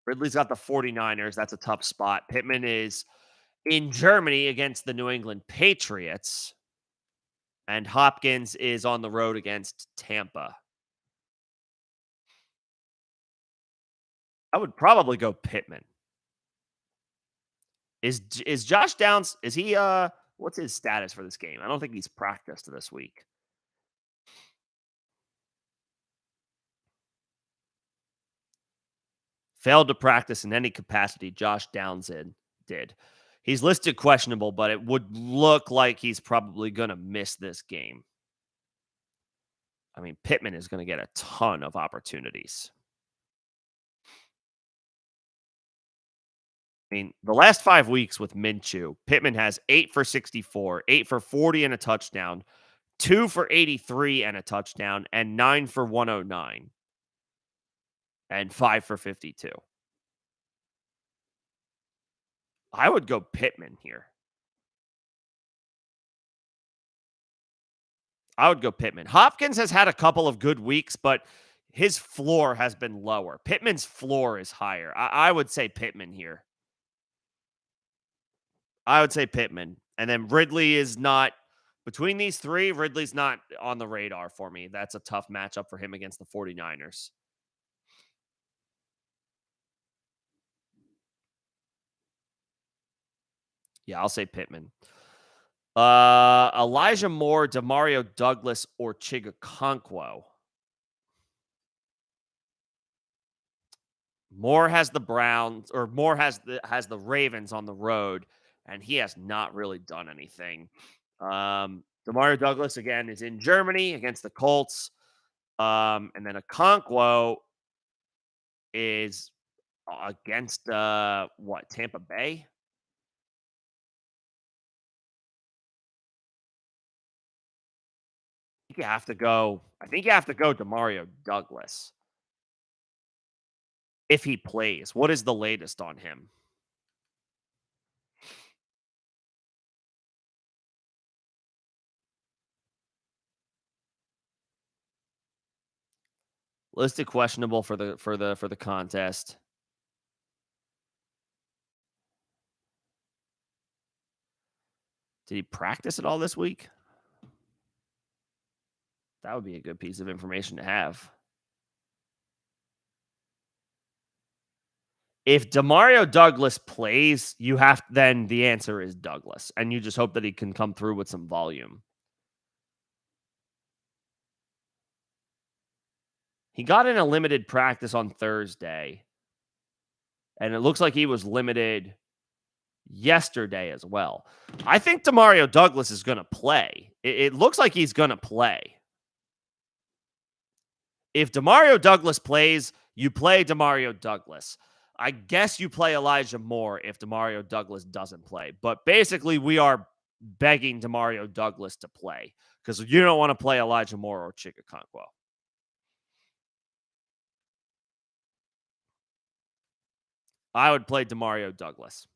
Ridley's got the 49ers. That's a tough spot. Pittman is in Germany against the New England Patriots, and Hopkins is on the road against Tampa. I would probably go Pittman. Is Josh Downs, is he what's his status for this game? I don't think he's practiced this week. Failed to practice in any capacity, Josh Downs did. He's listed questionable, but it would look like he's probably going to miss this game. I mean, Pittman is going to get a ton of opportunities. I mean, the last 5 weeks with Minshew, Pittman has 8 for 64, 8 for 40 and a touchdown, 2 for 83 and a touchdown, and 9 for 109, and 5 for 52. I would go Pittman here. I would go Pittman. Hopkins has had a couple of good weeks, but his floor has been lower. Pittman's floor is higher. I would say Pittman here. I would say Pittman. And then Ridley is not, between these 3, Ridley's not on the radar for me. That's a tough matchup for him against the 49ers. Yeah, I'll say Pittman. Elijah Moore, Demario Douglas, or Chigakonkwo. Moore has the Browns, or Moore has the Ravens on the road, and he has not really done anything. Demario Douglas again is in Germany against the Colts, and then Okonkwo is against Tampa Bay. I think you have to go. I think you have to go Demario Douglas if he plays. What is the latest on him? Listed questionable for the contest. Did he practice at all this week? That would be a good piece of information to have. If Demario Douglas plays, then the answer is Douglas, and you just hope that he can come through with some volume. He got in a limited practice on Thursday, and it looks like he was limited yesterday as well. I think Demario Douglas is going to play. It looks like he's going to play. If Demario Douglas plays, you play Demario Douglas. I guess you play Elijah Moore if Demario Douglas doesn't play. But basically, we are begging Demario Douglas to play because you don't want to play Elijah Moore or Chigakonkwo. I would play Demario Douglas.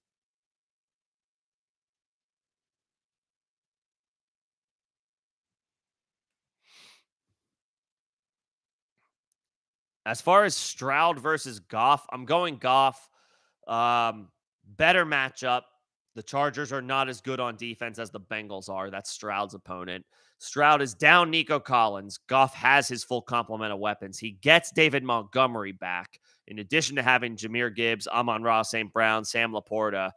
As far as Stroud versus Goff, I'm going Goff. Better matchup. The Chargers are not as good on defense as the Bengals are. That's Stroud's opponent. Stroud is down Nico Collins. Goff has his full complement of weapons. He gets David Montgomery back, in addition to having Jahmyr Gibbs, Amon-Ra St. Brown, Sam Laporta.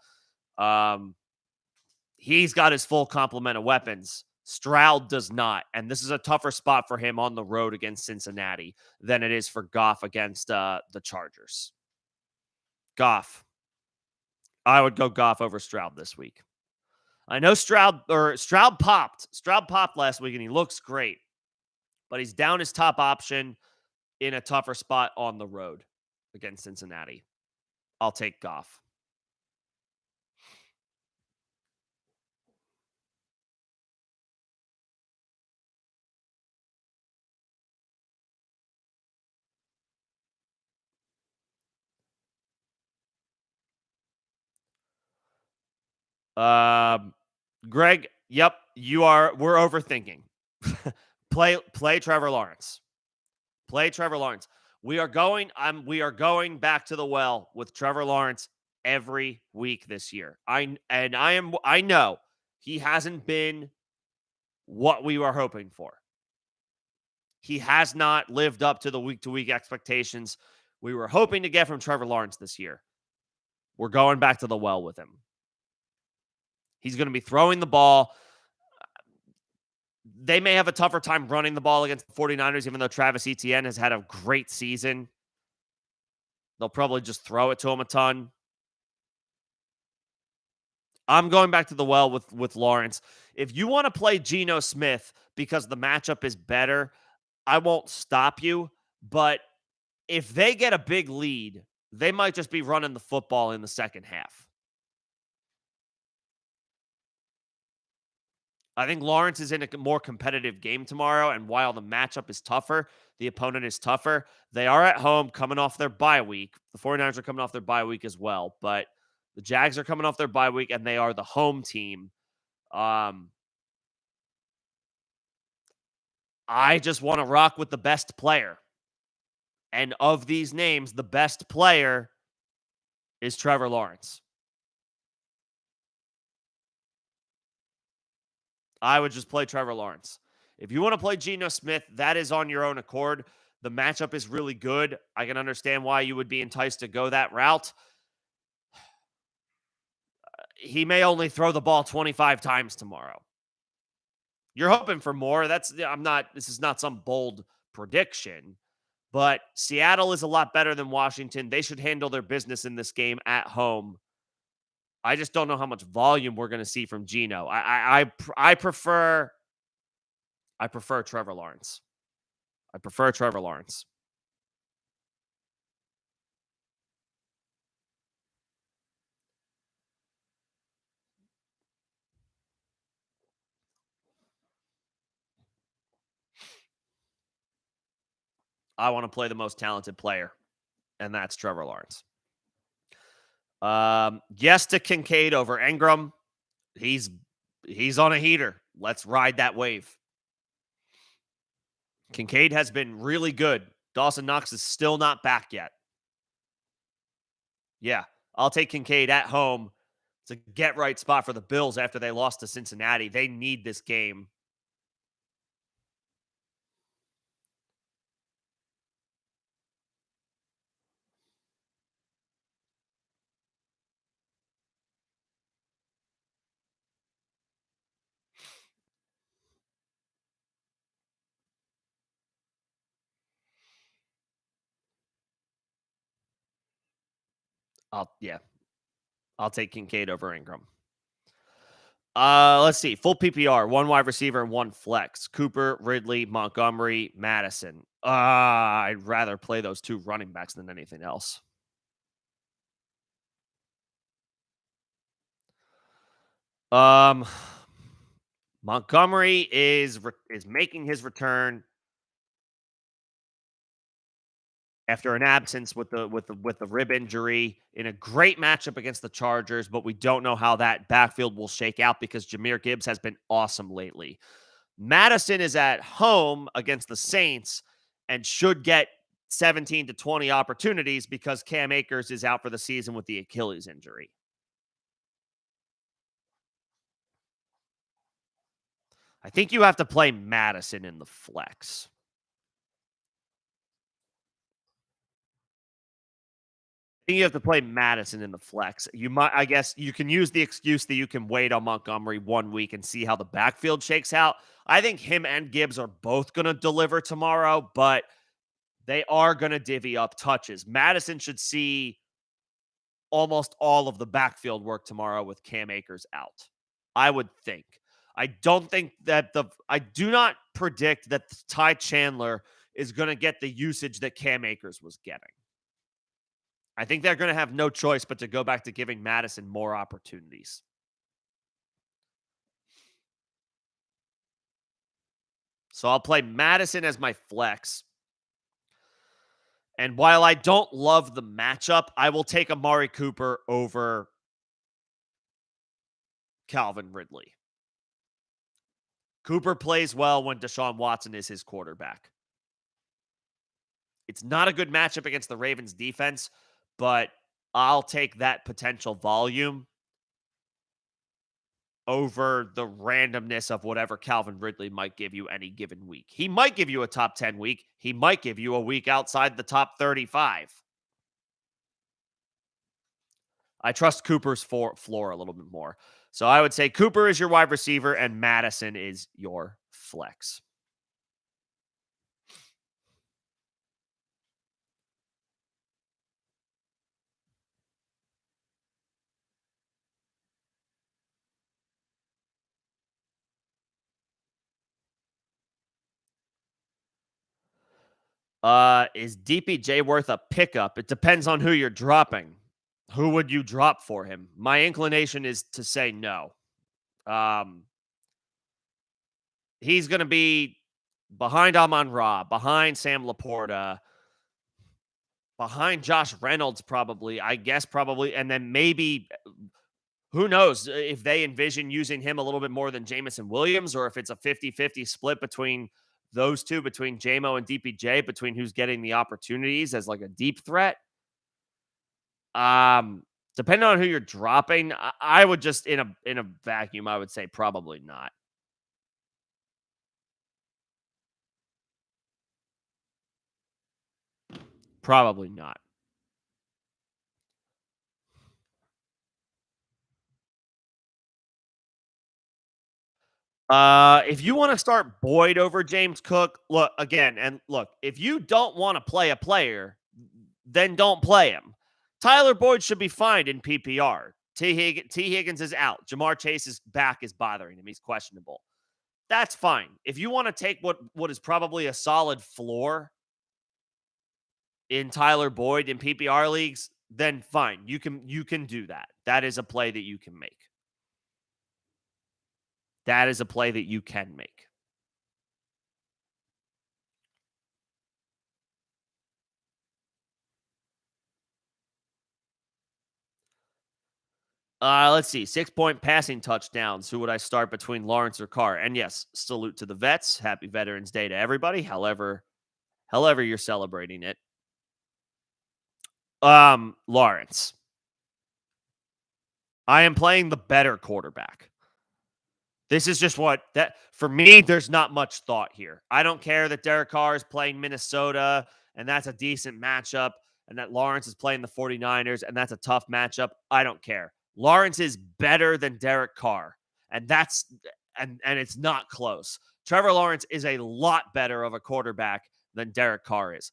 He's got his full complement of weapons. Stroud does not. And this is a tougher spot for him on the road against Cincinnati than it is for Goff against the Chargers. Goff. I would go Goff over Stroud this week. I know Stroud popped. Stroud popped last week and he looks great. But he's down his top option in a tougher spot on the road against Cincinnati. I'll take Goff. Greg, yep, we're overthinking. Play Trevor Lawrence. Play Trevor Lawrence. We are going back to the well with Trevor Lawrence every week this year. I know he hasn't been what we were hoping for. He has not lived up to the week-to-week expectations we were hoping to get from Trevor Lawrence this year. We're going back to the well with him. He's going to be throwing the ball. They may have a tougher time running the ball against the 49ers, even though Travis Etienne has had a great season. They'll probably just throw it to him a ton. I'm going back to the well with Lawrence. If you want to play Geno Smith because the matchup is better, I won't stop you. But if they get a big lead, they might just be running the football in the second half. I think Lawrence is in a more competitive game tomorrow, and while the matchup is tougher, the opponent is tougher. They are at home coming off their bye week. The 49ers are coming off their bye week as well, but the Jags are coming off their bye week, and they are the home team. I just want to rock with the best player. And of these names, the best player is Trevor Lawrence. I would just play Trevor Lawrence. If you want to play Geno Smith, that is on your own accord. The matchup is really good. I can understand why you would be enticed to go that route. He may only throw the ball 25 times tomorrow. You're hoping for more. This is not some bold prediction, but Seattle is a lot better than Washington. They should handle their business in this game at home. I just don't know how much volume we're going to see from Geno. I prefer Trevor Lawrence. I prefer Trevor Lawrence. I want to play the most talented player, and that's Trevor Lawrence. Yes to Kincaid over Ingram. He's on a heater. Let's ride that wave. Kincaid has been really good. Dawson Knox is still not back yet. Yeah, I'll take Kincaid at home. It's a get-right spot for the Bills after they lost to Cincinnati. They need this game. I'll take Kincaid over Ingram. Let's see. Full PPR, one wide receiver and one flex. Cooper, Ridley, Montgomery, Madison. I'd rather play those two running backs than anything else. Montgomery is making his return after an absence with the rib injury in a great matchup against the Chargers, but we don't know how that backfield will shake out because Jahmyr Gibbs has been awesome lately. Madison is at home against the Saints and should get 17 to 20 opportunities because Cam Akers is out for the season with the Achilles injury. I think you have to play Madison in the flex. I think you have to play Madison in the flex. You might, I guess, you can use the excuse that you can wait on Montgomery 1 week and see how the backfield shakes out. I think him and Gibbs are both going to deliver tomorrow, but they are going to divvy up touches. Madison should see almost all of the backfield work tomorrow with Cam Akers out. I would think. I do not predict that Ty Chandler is going to get the usage that Cam Akers was getting. I think they're going to have no choice but to go back to giving Madison more opportunities. So I'll play Madison as my flex. And while I don't love the matchup, I will take Amari Cooper over Calvin Ridley. Cooper plays well when Deshaun Watson is his quarterback. It's not a good matchup against the Ravens defense, but I'll take that potential volume over the randomness of whatever Calvin Ridley might give you any given week. He might give you a top 10 week. He might give you a week outside the top 35. I trust Cooper's floor a little bit more. So I would say Cooper is your wide receiver and Madison is your flex. Is DPJ worth a pickup? It depends on who you're dropping. Who would you drop for him? My inclination is to say no. He's going to be behind Amon-Ra, behind Sam Laporta, behind Josh Reynolds, probably, I guess, probably. And then maybe, who knows if they envision using him a little bit more than Jameson Williams, or if it's a 50-50 split between those two, between JMO and DPJ, between who's getting the opportunities as like a deep threat. Depending on who you're dropping, I would just in a vacuum, I would say probably not. Probably not. If you want to start Boyd over James Cook, look again, and look, if you don't want to play a player, then don't play him. Tyler Boyd should be fine in PPR. T. Higgins is out. Jamar Chase's back is bothering him. He's questionable. That's fine. If you want to take what is probably a solid floor in Tyler Boyd in PPR leagues, then fine. You can do that. That is a play that you can make. That is a play that you can make. Let's see. 6-point passing touchdowns. Who would I start between Lawrence or Carr? And yes, salute to the vets. Happy Veterans Day to everybody. However you're celebrating it. Lawrence. I am playing the better quarterback. This is just for me, there's not much thought here. I don't care that Derek Carr is playing Minnesota and that's a decent matchup, and that Lawrence is playing the 49ers and that's a tough matchup. I don't care. Lawrence is better than Derek Carr, and it's not close. Trevor Lawrence is a lot better of a quarterback than Derek Carr is.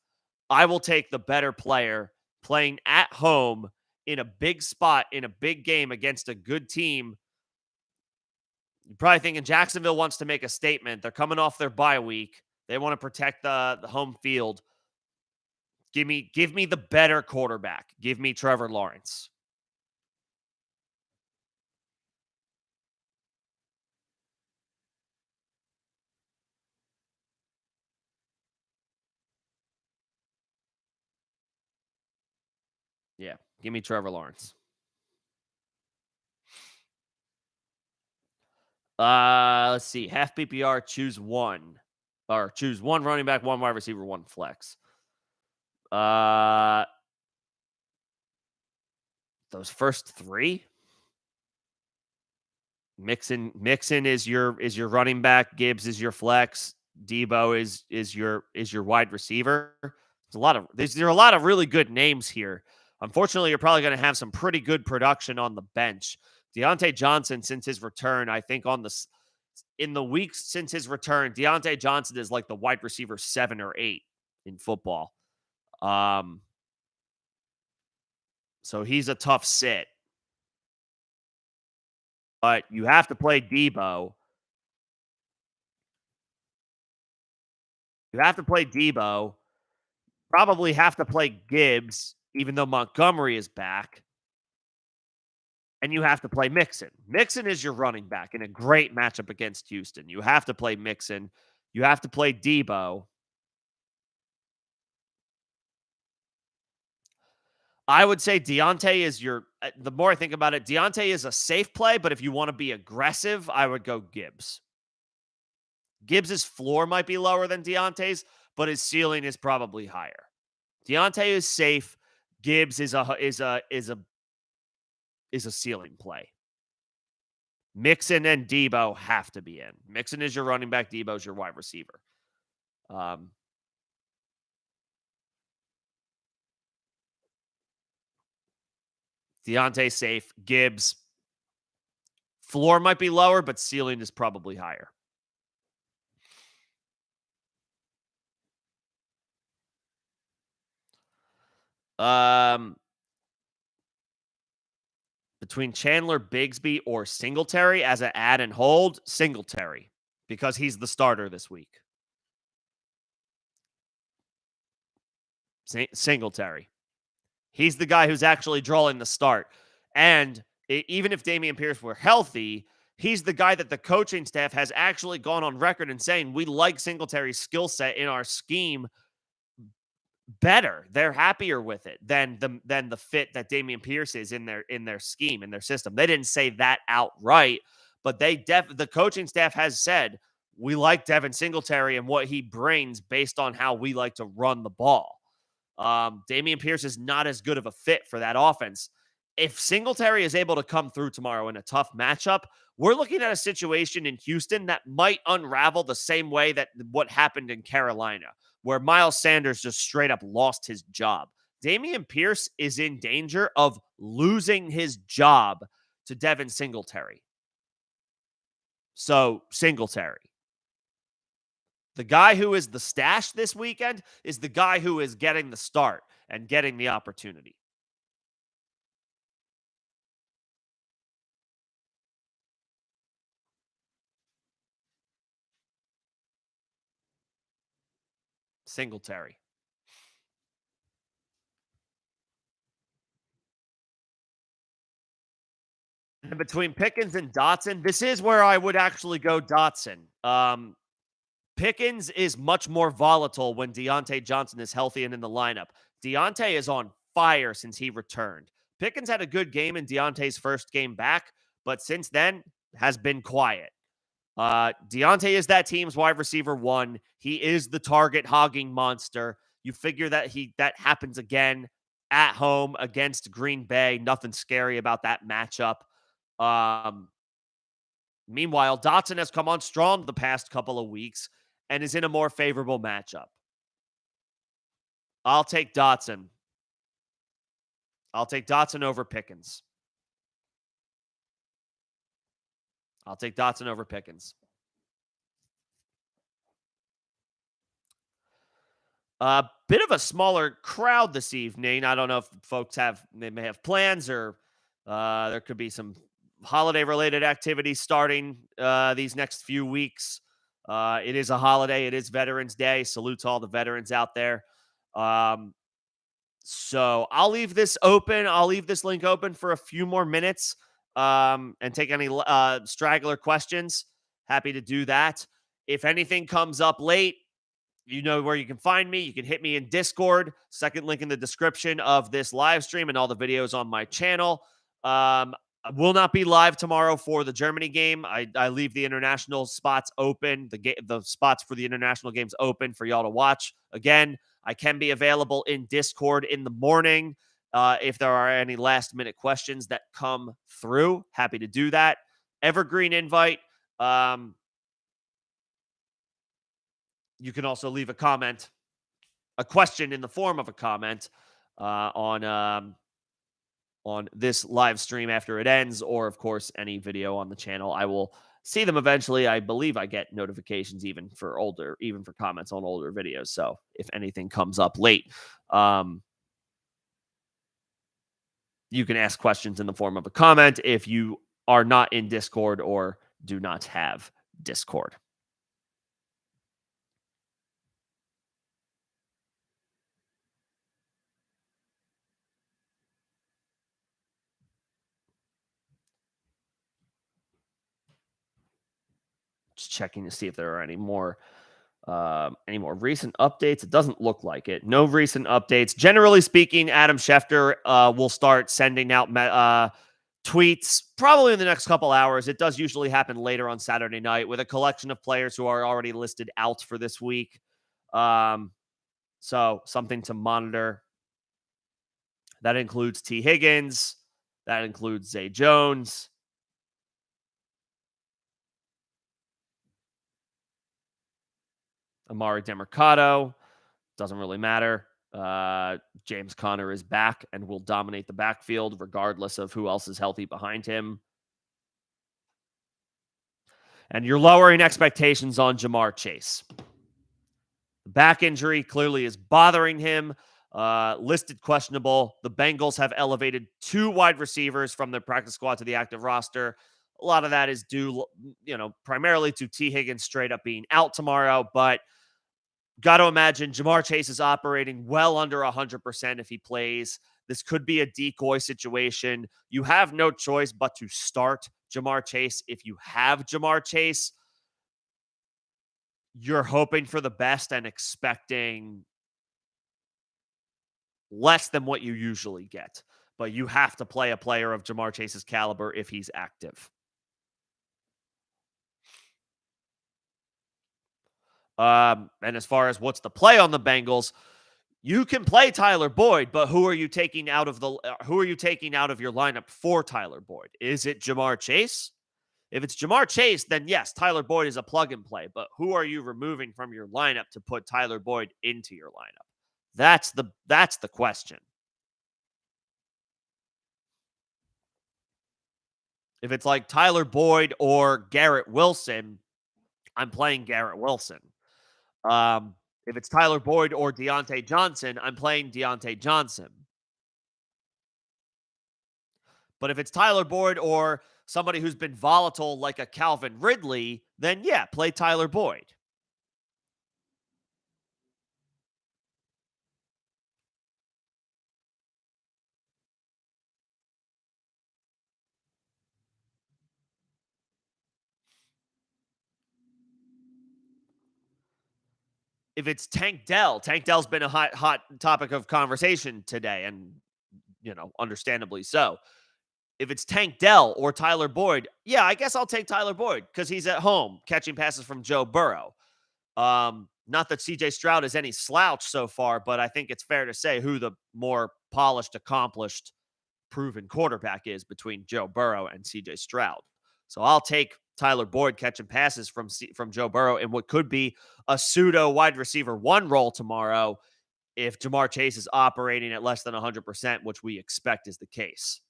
I will take the better player playing at home in a big spot in a big game against a good team. You're probably thinking Jacksonville wants to make a statement. They're coming off their bye week. They want to protect the home field. Give me the better quarterback. Give me Trevor Lawrence. Yeah, give me Trevor Lawrence. Let's see. Half PPR, choose one. Or choose one running back, one wide receiver, one flex. Those first three? Mixon is your running back. Gibbs is your flex. Debo is your wide receiver. There are a lot of really good names here. Unfortunately, you're probably going to have some pretty good production on the bench. Deontay Johnson, since his return, I think in the weeks since his return, Deontay Johnson is like the wide receiver 7 or 8 in football. Um, so he's a tough sit. But you have to play Debo. You have to play Debo. Probably have to play Gibbs, even though Montgomery is back. And you have to play Mixon. Mixon is your running back in a great matchup against Houston. You have to play Mixon. You have to play Debo. I would say Deontay is the more I think about it, Deontay is a safe play, but if you want to be aggressive, I would go Gibbs. Gibbs's floor might be lower than Deontay's, but his ceiling is probably higher. Deontay is safe. Gibbs is a ceiling play. Mixon and Debo have to be in. Mixon is your running back. Debo is your wide receiver. Deontay safe. Gibbs floor might be lower, but ceiling is probably higher. Between Chandler Bigsby or Singletary as an add and hold, Singletary, because he's the starter this week. Singletary. He's the guy who's actually drawing the start. And even if Dameon Pierce were healthy, he's the guy that the coaching staff has actually gone on record and saying, we like Singletary's skill set in our scheme better. They're happier with it than the fit that Dameon Pierce is in their scheme, in their system. They didn't say that outright, but the coaching staff has said, we like Devin Singletary and what he brings based on how we like to run the ball. Dameon Pierce is not as good of a fit for that offense. If Singletary is able to come through tomorrow in a tough matchup, we're looking at a situation in Houston that might unravel the same way that what happened in Carolina, where Miles Sanders just straight up lost his job. Dameon Pierce is in danger of losing his job to Devin Singletary. So, Singletary. The guy who is the stash this weekend is the guy who is getting the start and getting the opportunity. Singletary. And between Pickens and Dotson, this is where I would actually go Dotson. Pickens is much more volatile when Deontay Johnson is healthy and in the lineup. Deontay is on fire since he returned. Pickens had a good game in Deontay's first game back, but since then has been quiet. Deontay is that team's wide receiver 1. He is the target hogging monster. You figure that that happens again at home against Green Bay. Nothing scary about that matchup. Meanwhile, Dotson has come on strong the past couple of weeks and is in a more favorable matchup. I'll take Dotson. I'll take Dotson over Pickens. I'll take Dotson over Pickens. A bit of a smaller crowd this evening. I don't know if folks may have plans or there could be some holiday-related activities starting these next few weeks. It is a holiday. It is Veterans Day. Salute to all the veterans out there. So I'll leave this open. I'll leave this link open for a few more minutes and take any straggler questions. Happy to do that. If anything comes up late, you know where you can find me. You can hit me in Discord. Second link in the description of this live stream and all the videos on my channel. I will not be live tomorrow for the Germany game. I leave the international spots open, the spots for the international games open for y'all to watch. Again, I can be available in Discord in the morning. If there are any last-minute questions that come through, happy to do that. evergreen invite. Um, you can also leave a comment, a question in the form of a comment on this live stream after it ends, or of course any video on the channel. I will see them eventually. I believe I get notifications even for comments on older videos. So if anything comes up late, you can ask questions in the form of a comment if you are not in Discord or do not have Discord. Just checking to see if there are any more recent updates. It doesn't look like it. No recent updates. Generally speaking, Adam Schefter will start sending out tweets probably in the next couple hours. It does usually happen later on Saturday night with a collection of players who are already listed out for this week. So something to monitor. That includes T. Higgins. That includes Zay Jones. Amari Demercado. Doesn't really matter. James Conner is back and will dominate the backfield regardless of who else is healthy behind him. And you're lowering expectations on Jamar Chase. The back injury clearly is bothering him. Listed questionable. The Bengals have elevated 2 wide receivers from their practice squad to the active roster. A lot of that is due, primarily to T. Higgins straight up being out tomorrow, but got to imagine Jamar Chase is operating well under 100% if he plays. This could be a decoy situation. You have no choice but to start Jamar Chase. If you have Jamar Chase, you're hoping for the best and expecting less than what you usually get. But you have to play a player of Jamar Chase's caliber if he's active. And as far as what's the play on the Bengals, you can play Tyler Boyd, but who are you taking out of your lineup for Tyler Boyd? Is it Jamar Chase? If it's Jamar Chase, then yes, Tyler Boyd is a plug and play. But who are you removing from your lineup to put Tyler Boyd into your lineup? That's the question. If it's like Tyler Boyd or Garrett Wilson, I'm playing Garrett Wilson. If it's Tyler Boyd or Deontay Johnson, I'm playing Deontay Johnson. But if it's Tyler Boyd or somebody who's been volatile like a Calvin Ridley, then yeah, play Tyler Boyd. If it's Tank Dell's been a hot topic of conversation today, and understandably so. If it's Tank Dell or Tyler Boyd, yeah, I guess I'll take Tyler Boyd because he's at home catching passes from Joe Burrow. Not that CJ Stroud is any slouch so far, but I think it's fair to say who the more polished, accomplished, proven quarterback is between Joe Burrow and CJ Stroud. So I'll take Tyler Boyd catching passes from Joe Burrow in what could be a pseudo wide receiver 1 role tomorrow if Jamar Chase is operating at less than 100%, which we expect is the case.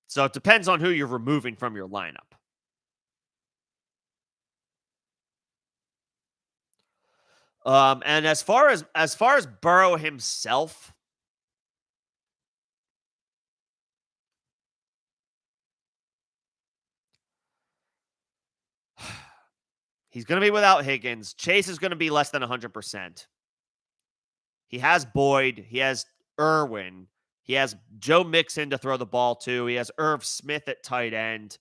So it depends on who you're removing from your lineup. And as far as Burrow himself, he's going to be without Higgins. Chase is going to be less than 100%. He has Boyd. He has Irwin. He has Joe Mixon to throw the ball to. He has Irv Smith at tight end.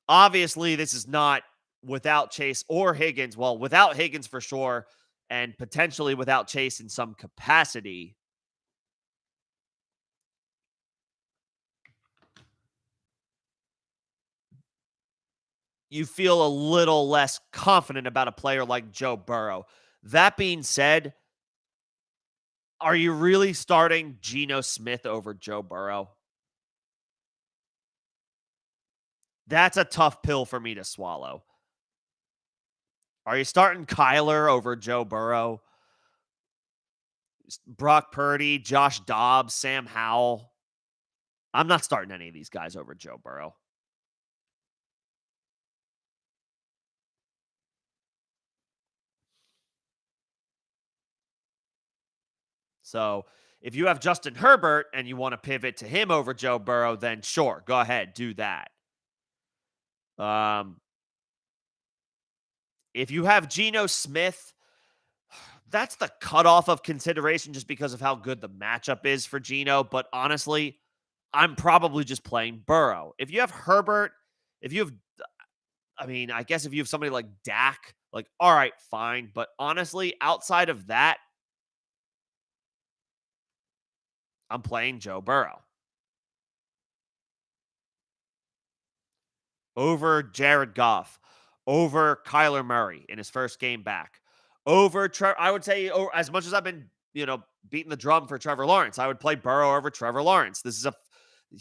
Obviously, this is not without Chase or Higgins. Well, without Higgins for sure, and potentially without Chase in some capacity. You feel a little less confident about a player like Joe Burrow. That being said, Are you really starting Geno Smith over Joe Burrow? That's a tough pill for me to swallow. Are you starting Kyler over Joe Burrow? Brock Purdy, Josh Dobbs, Sam Howell? I'm not starting any of these guys over Joe Burrow. So if you have Justin Herbert and you want to pivot to him over Joe Burrow, then sure, go ahead, do that. Um, if you have Geno Smith, that's the cutoff of consideration just because of how good the matchup is for Geno. But honestly, I'm probably just playing Burrow. If you have Herbert, if you have, I mean, I guess if you have somebody like Dak, like, all right, fine. But honestly, outside of that, I'm playing Joe Burrow over Jared Goff, over Kyler Murray in his first game back, over Trevor. I would say, as much as I've been, beating the drum for Trevor Lawrence, I would play Burrow over Trevor Lawrence.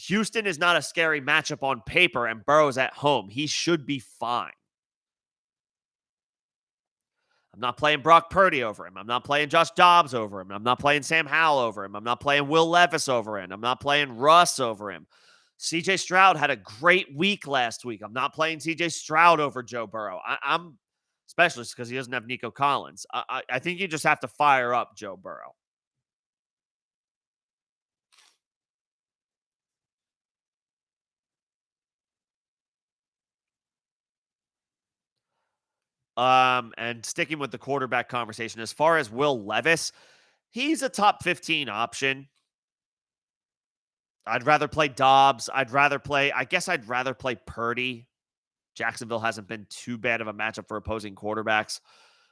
Houston is not a scary matchup on paper, and Burrow's at home. He should be fine. I'm not playing Brock Purdy over him. I'm not playing Josh Dobbs over him. I'm not playing Sam Howell over him. I'm not playing Will Levis over him. I'm not playing Russ over him. CJ Stroud had a great week last week. I'm not playing CJ Stroud over Joe Burrow. I'm especially because he doesn't have Nico Collins. I think you just have to fire up Joe Burrow. And sticking with the quarterback conversation, as far as Will Levis, he's a top 15 option. I'd rather play Dobbs. I guess I'd rather play Purdy. Jacksonville hasn't been too bad of a matchup for opposing quarterbacks.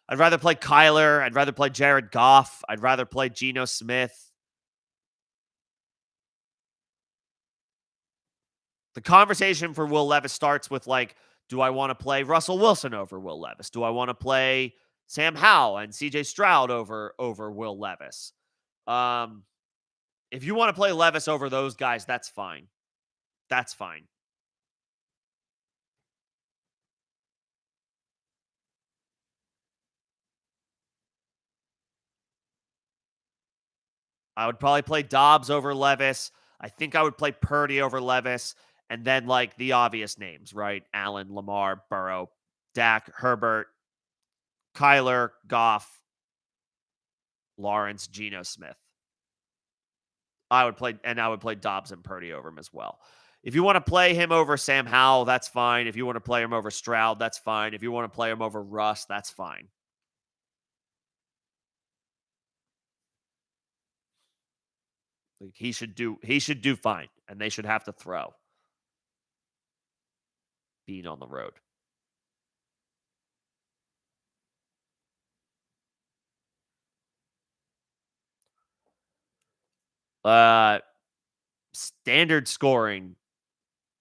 I'd rather play Kyler. I'd rather play Jared Goff. I'd rather play Geno Smith. The conversation for Will Levis starts with, like, do I want to play Russell Wilson over Will Levis? Do I want to play Sam Howell and CJ Stroud over Will Levis? If you want to play Levis over those guys, that's fine. That's fine. I would probably play Dobbs over Levis. I think I would play Purdy over Levis. And then, like, the obvious names, right? Allen, Lamar, Burrow, Dak, Herbert, Kyler, Goff, Lawrence, Geno Smith. I would play Dobbs and Purdy over him as well. If you want to play him over Sam Howell, that's fine. If you want to play him over Stroud, that's fine. If you want to play him over Russ, that's fine. Like, he should do fine, and they should have to throw being on the road. Standard scoring,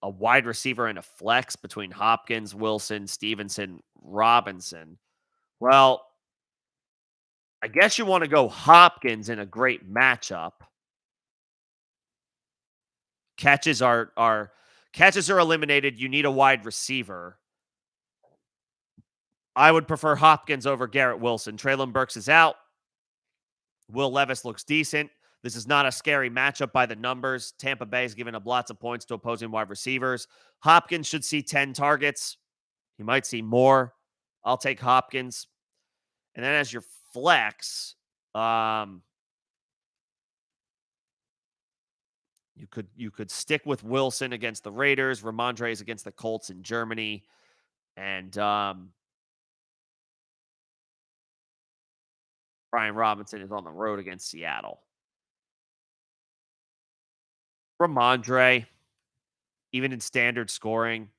a wide receiver and a flex between Hopkins, Wilson, Stevenson, Robinson. Well, I guess you want to go Hopkins in a great matchup. Catches are eliminated. You need a wide receiver. I would prefer Hopkins over Garrett Wilson. Treylon Burks is out. Will Levis looks decent. This is not a scary matchup by the numbers. Tampa Bay is giving up lots of points to opposing wide receivers. Hopkins should see 10 targets. He might see more. I'll take Hopkins. And then as your flex, you could stick with Wilson against the Raiders. Ramondre is against the Colts in Germany. And Brian Robinson is on the road against Seattle. Ramondre, even in standard scoring.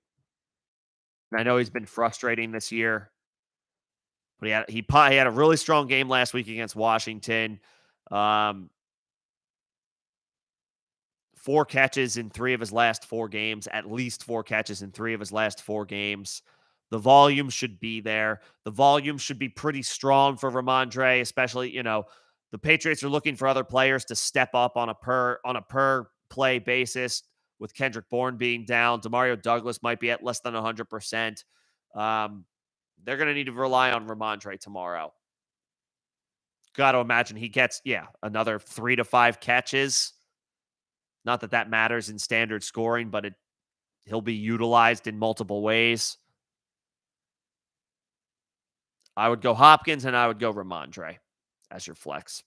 I know he's been frustrating this year, but he had a really strong game last week against Washington. 4 catches in 3 of his last 4 games, at least 4 catches in 3 of his last 4 games. The volume should be there. The volume should be pretty strong for Ramondre, especially, The Patriots are looking for other players to step up on a per play basis. With Kendrick Bourne being down, Demario Douglas might be at less than 100%. They're going to need to rely on Ramondre tomorrow. Got to imagine he gets, another 3 to 5 catches. Not that that matters in standard scoring, but he'll be utilized in multiple ways. I would go Hopkins and I would go Ramondre as your flex.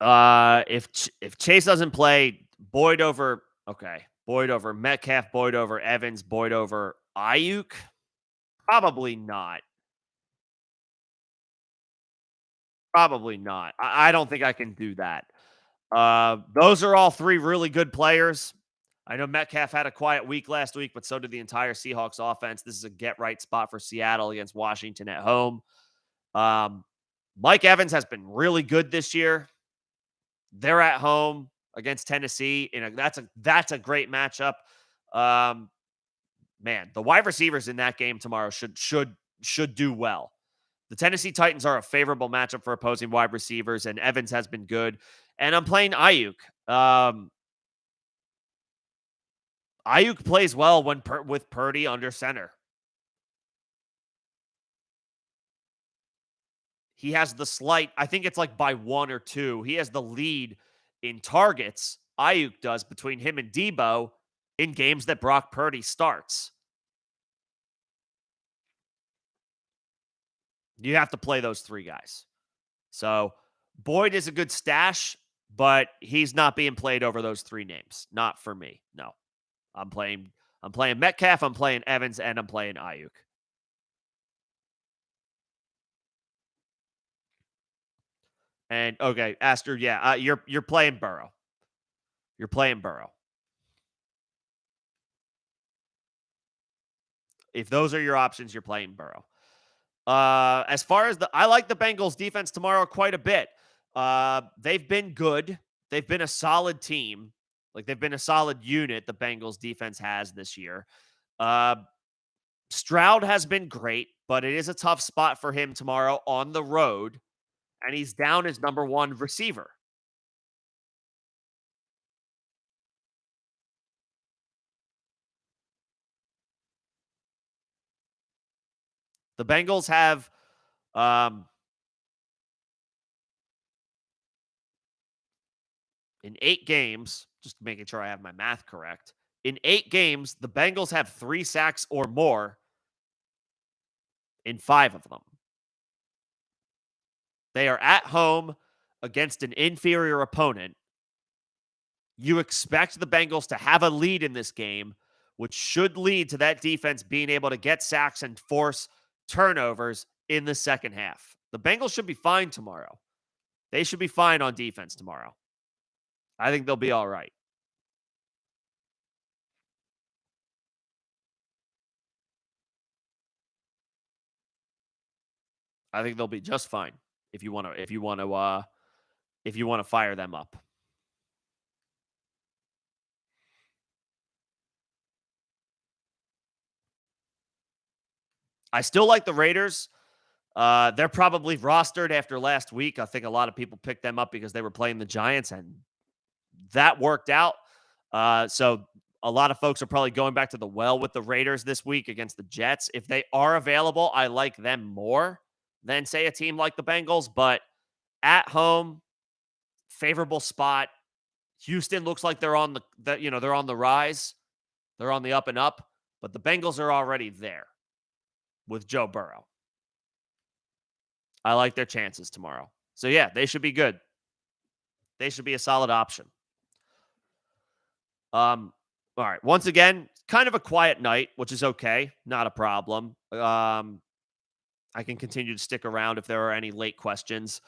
If Chase doesn't play, Boyd over Metcalf, Boyd over Evans, Boyd over Ayuk, probably not. Probably not. I don't think I can do that. Those are all three really good players. I know Metcalf had a quiet week last week, but so did the entire Seahawks offense. This is a get-right spot for Seattle against Washington at home. Mike Evans has been really good this year. They're at home against Tennessee. That's a great matchup. Man, the wide receivers in that game tomorrow should do well. The Tennessee Titans are a favorable matchup for opposing wide receivers, and Evans has been good. And I'm playing Ayuk. Ayuk plays well with Purdy under center. He has the slight, I think it's like by 1 or 2. He has the lead in targets. Ayuk does between him and Debo in games that Brock Purdy starts. You have to play those three guys. So Boyd is a good stash, but he's not being played over those three names. Not for me. No. I'm playing Metcalf, I'm playing Evans, and I'm playing Ayuk. And okay, Aster, you're playing Burrow. You're playing Burrow. If those are your options, you're playing Burrow. As far as I like the Bengals defense tomorrow quite a bit. They've been good. They've been a solid team. Like they've been a solid unit. The Bengals defense has this year. Stroud has been great, but it is a tough spot for him tomorrow on the road, and he's down his number one receiver. The Bengals have in 8 games, just making sure I have my math correct. In 8 games, the Bengals have 3 sacks or more in 5 of them. They are at home against an inferior opponent. You expect the Bengals to have a lead in this game, which should lead to that defense being able to get sacks and force turnovers in the second half. The Bengals should be fine tomorrow. They should be fine on defense tomorrow. I think they'll be all right. I think they'll be just fine if you want to fire them up. I still like the Raiders. They're probably rostered after last week. I think a lot of people picked them up because they were playing the Giants, and that worked out. So a lot of folks are probably going back to the well with the Raiders this week against the Jets. If they are available, I like them more than, say, a team like the Bengals. But at home, favorable spot. Houston looks like they're on they're on the rise. They're on the up and up. But the Bengals are already there with Joe Burrow. I like their chances tomorrow. So, yeah, they should be good. They should be a solid option. All right. Once again, kind of a quiet night, which is okay. Not a problem. I can continue to stick around if there are any late questions.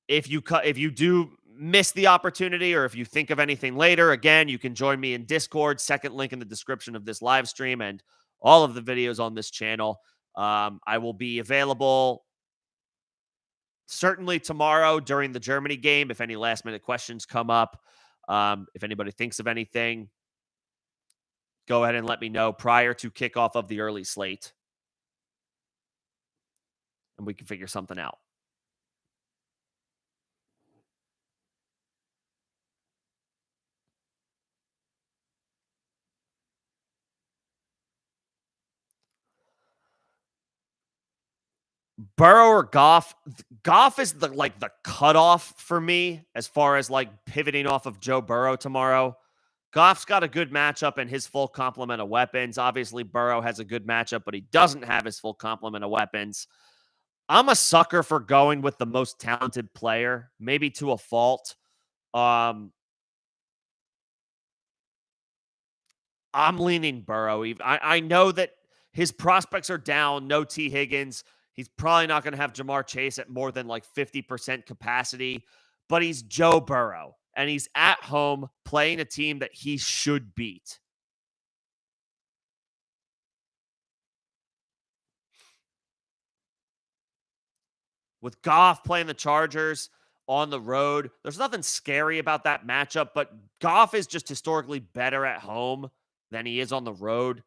If you do miss the opportunity, or if you think of anything later, again, you can join me in Discord. Second link in the description of this live stream and all of the videos on this channel. I will be available Certainly tomorrow during the Germany game, if any last minute questions come up, if anybody thinks of anything, go ahead and let me know prior to kickoff of the early slate, and we can figure something out. Burrow or Goff? Goff is the cutoff for me as far as pivoting off of Joe Burrow tomorrow. Goff's got a good matchup and his full complement of weapons. Obviously, Burrow has a good matchup, but he doesn't have his full complement of weapons. I'm a sucker for going with the most talented player, maybe to a fault. Um, I'm leaning Burrow. I know that his prospects are down. No T. Higgins. He's probably not going to have Jamar Chase at more than 50% capacity, but he's Joe Burrow, and he's at home playing a team that he should beat. With Goff playing the Chargers on the road, there's nothing scary about that matchup, but Goff is just historically better at home than he is on the road.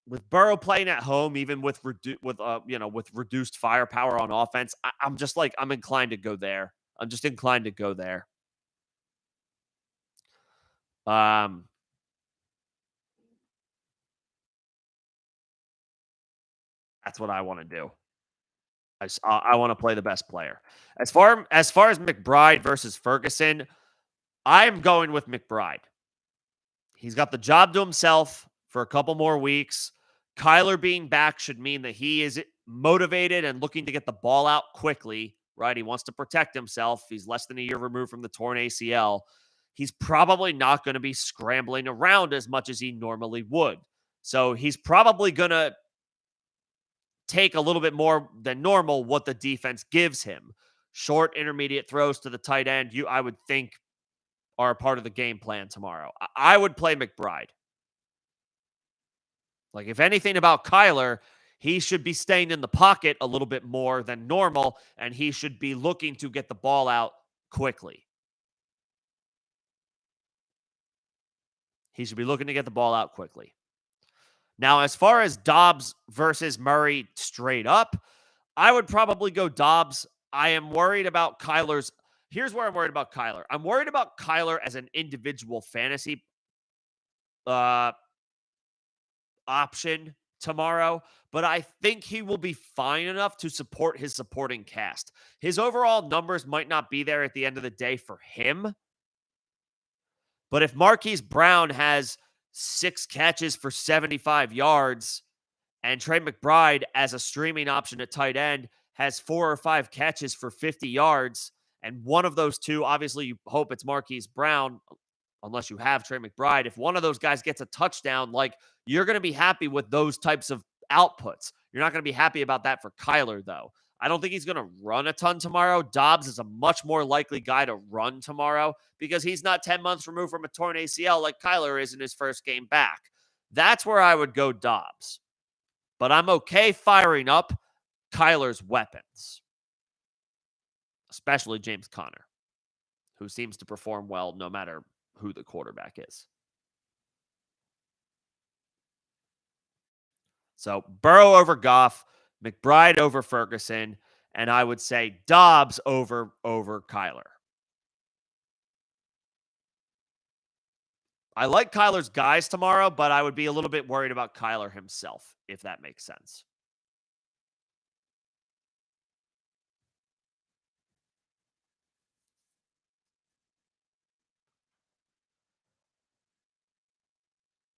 With Burrow playing at home, even with reduced firepower on offense, I'm just I'm inclined to go there. I'm just inclined to go there. Um, that's what I want to do. I want to play the best player. As far as McBride versus Ferguson, I'm going with McBride. He's got the job to himself for a couple more weeks. Kyler being back should mean that he is motivated and looking to get the ball out quickly, right? He wants to protect himself. He's less than a year removed from the torn ACL. He's probably not going to be scrambling around as much as he normally would. So he's probably going to take a little bit more than normal what the defense gives him. Short, intermediate throws to the tight end, I would think, are a part of the game plan tomorrow. I would play McBride. If anything about Kyler, he should be staying in the pocket a little bit more than normal, and he should be looking to get the ball out quickly. He should be looking to get the ball out quickly. Now, as far as Dobbs versus Murray straight up, I would probably go Dobbs. I am worried about Kyler's. Here's where I'm worried about Kyler. I'm worried about Kyler as an individual fantasy option tomorrow, but I think he will be fine enough to support his supporting cast. His overall numbers might not be there at the end of the day for him, but if Marquise Brown has 6 catches for 75 yards and Trey McBride as a streaming option at tight end has 4 or 5 catches for 50 yards, and one of those two, obviously you hope it's Marquise Brown, unless you have Trey McBride. If one of those guys gets a touchdown, you're going to be happy with those types of outputs. You're not going to be happy about that for Kyler, though. I don't think he's going to run a ton tomorrow. Dobbs is a much more likely guy to run tomorrow because he's not 10 months removed from a torn ACL like Kyler is in his first game back. That's where I would go Dobbs. But I'm okay firing up Kyler's weapons, especially James Conner, who seems to perform well no matter who the quarterback is. So Burrow over Goff, McBride over Ferguson, and I would say Dobbs over Kyler. I like Kyler's guys tomorrow, but I would be a little bit worried about Kyler himself, if that makes sense.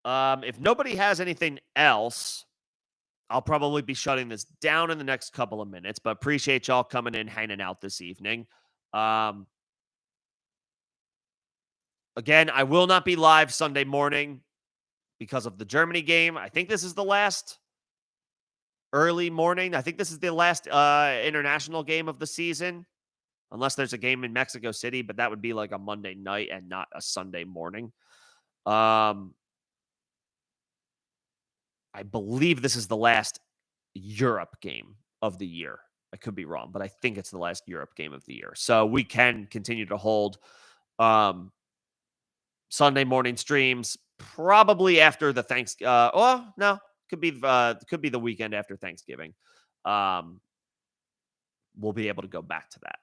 If nobody has anything else, I'll probably be shutting this down in the next couple of minutes, but appreciate y'all coming in, hanging out this evening. Again, I will not be live Sunday morning because of the Germany game. I think this is the last early morning. I think this is the last international game of the season, unless there's a game in Mexico City, but that would be a Monday night and not a Sunday morning. I believe this is the last Europe game of the year I could be wrong, but I think it's the last Europe game of the year. So we can continue to hold um, Sunday morning streams probably after the no, could be the weekend after Thanksgiving. Um, we'll be able to go back to that.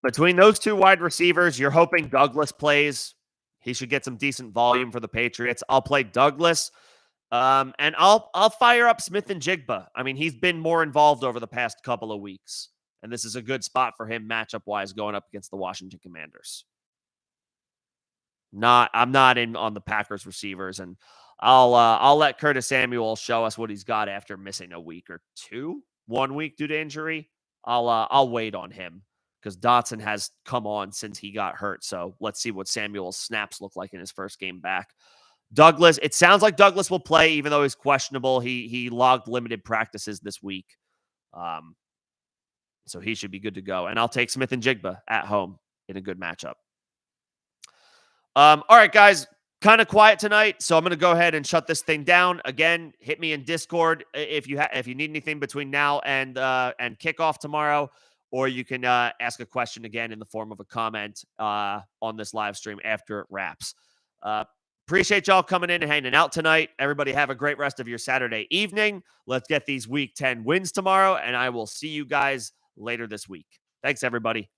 Between those two wide receivers, you're hoping Douglas plays. He should get some decent volume for the Patriots. I'll play Douglas. And I'll fire up Smith and Jigba. I mean, he's been more involved over the past couple of weeks, and this is a good spot for him matchup wise going up against the Washington Commanders. I'm not in on the Packers receivers, and I'll let Curtis Samuel show us what he's got after missing a week or two, 1 week due to injury. I'll wait on him because Dotson has come on since he got hurt. So let's see what Samuel's snaps look like in his first game back. Douglas, it sounds like Douglas will play, even though he's questionable. He logged limited practices this week. So he should be good to go. And I'll take Smith and Jigba at home in a good matchup. All right, guys, kind of quiet tonight, so I'm going to go ahead and shut this thing down. Again, hit me in Discord if you need anything between now and kickoff tomorrow, or you can ask a question again in the form of a comment on this live stream after it wraps. Appreciate y'all coming in and hanging out tonight. Everybody have a great rest of your Saturday evening. Let's get these Week 10 wins tomorrow, and I will see you guys later this week. Thanks, everybody.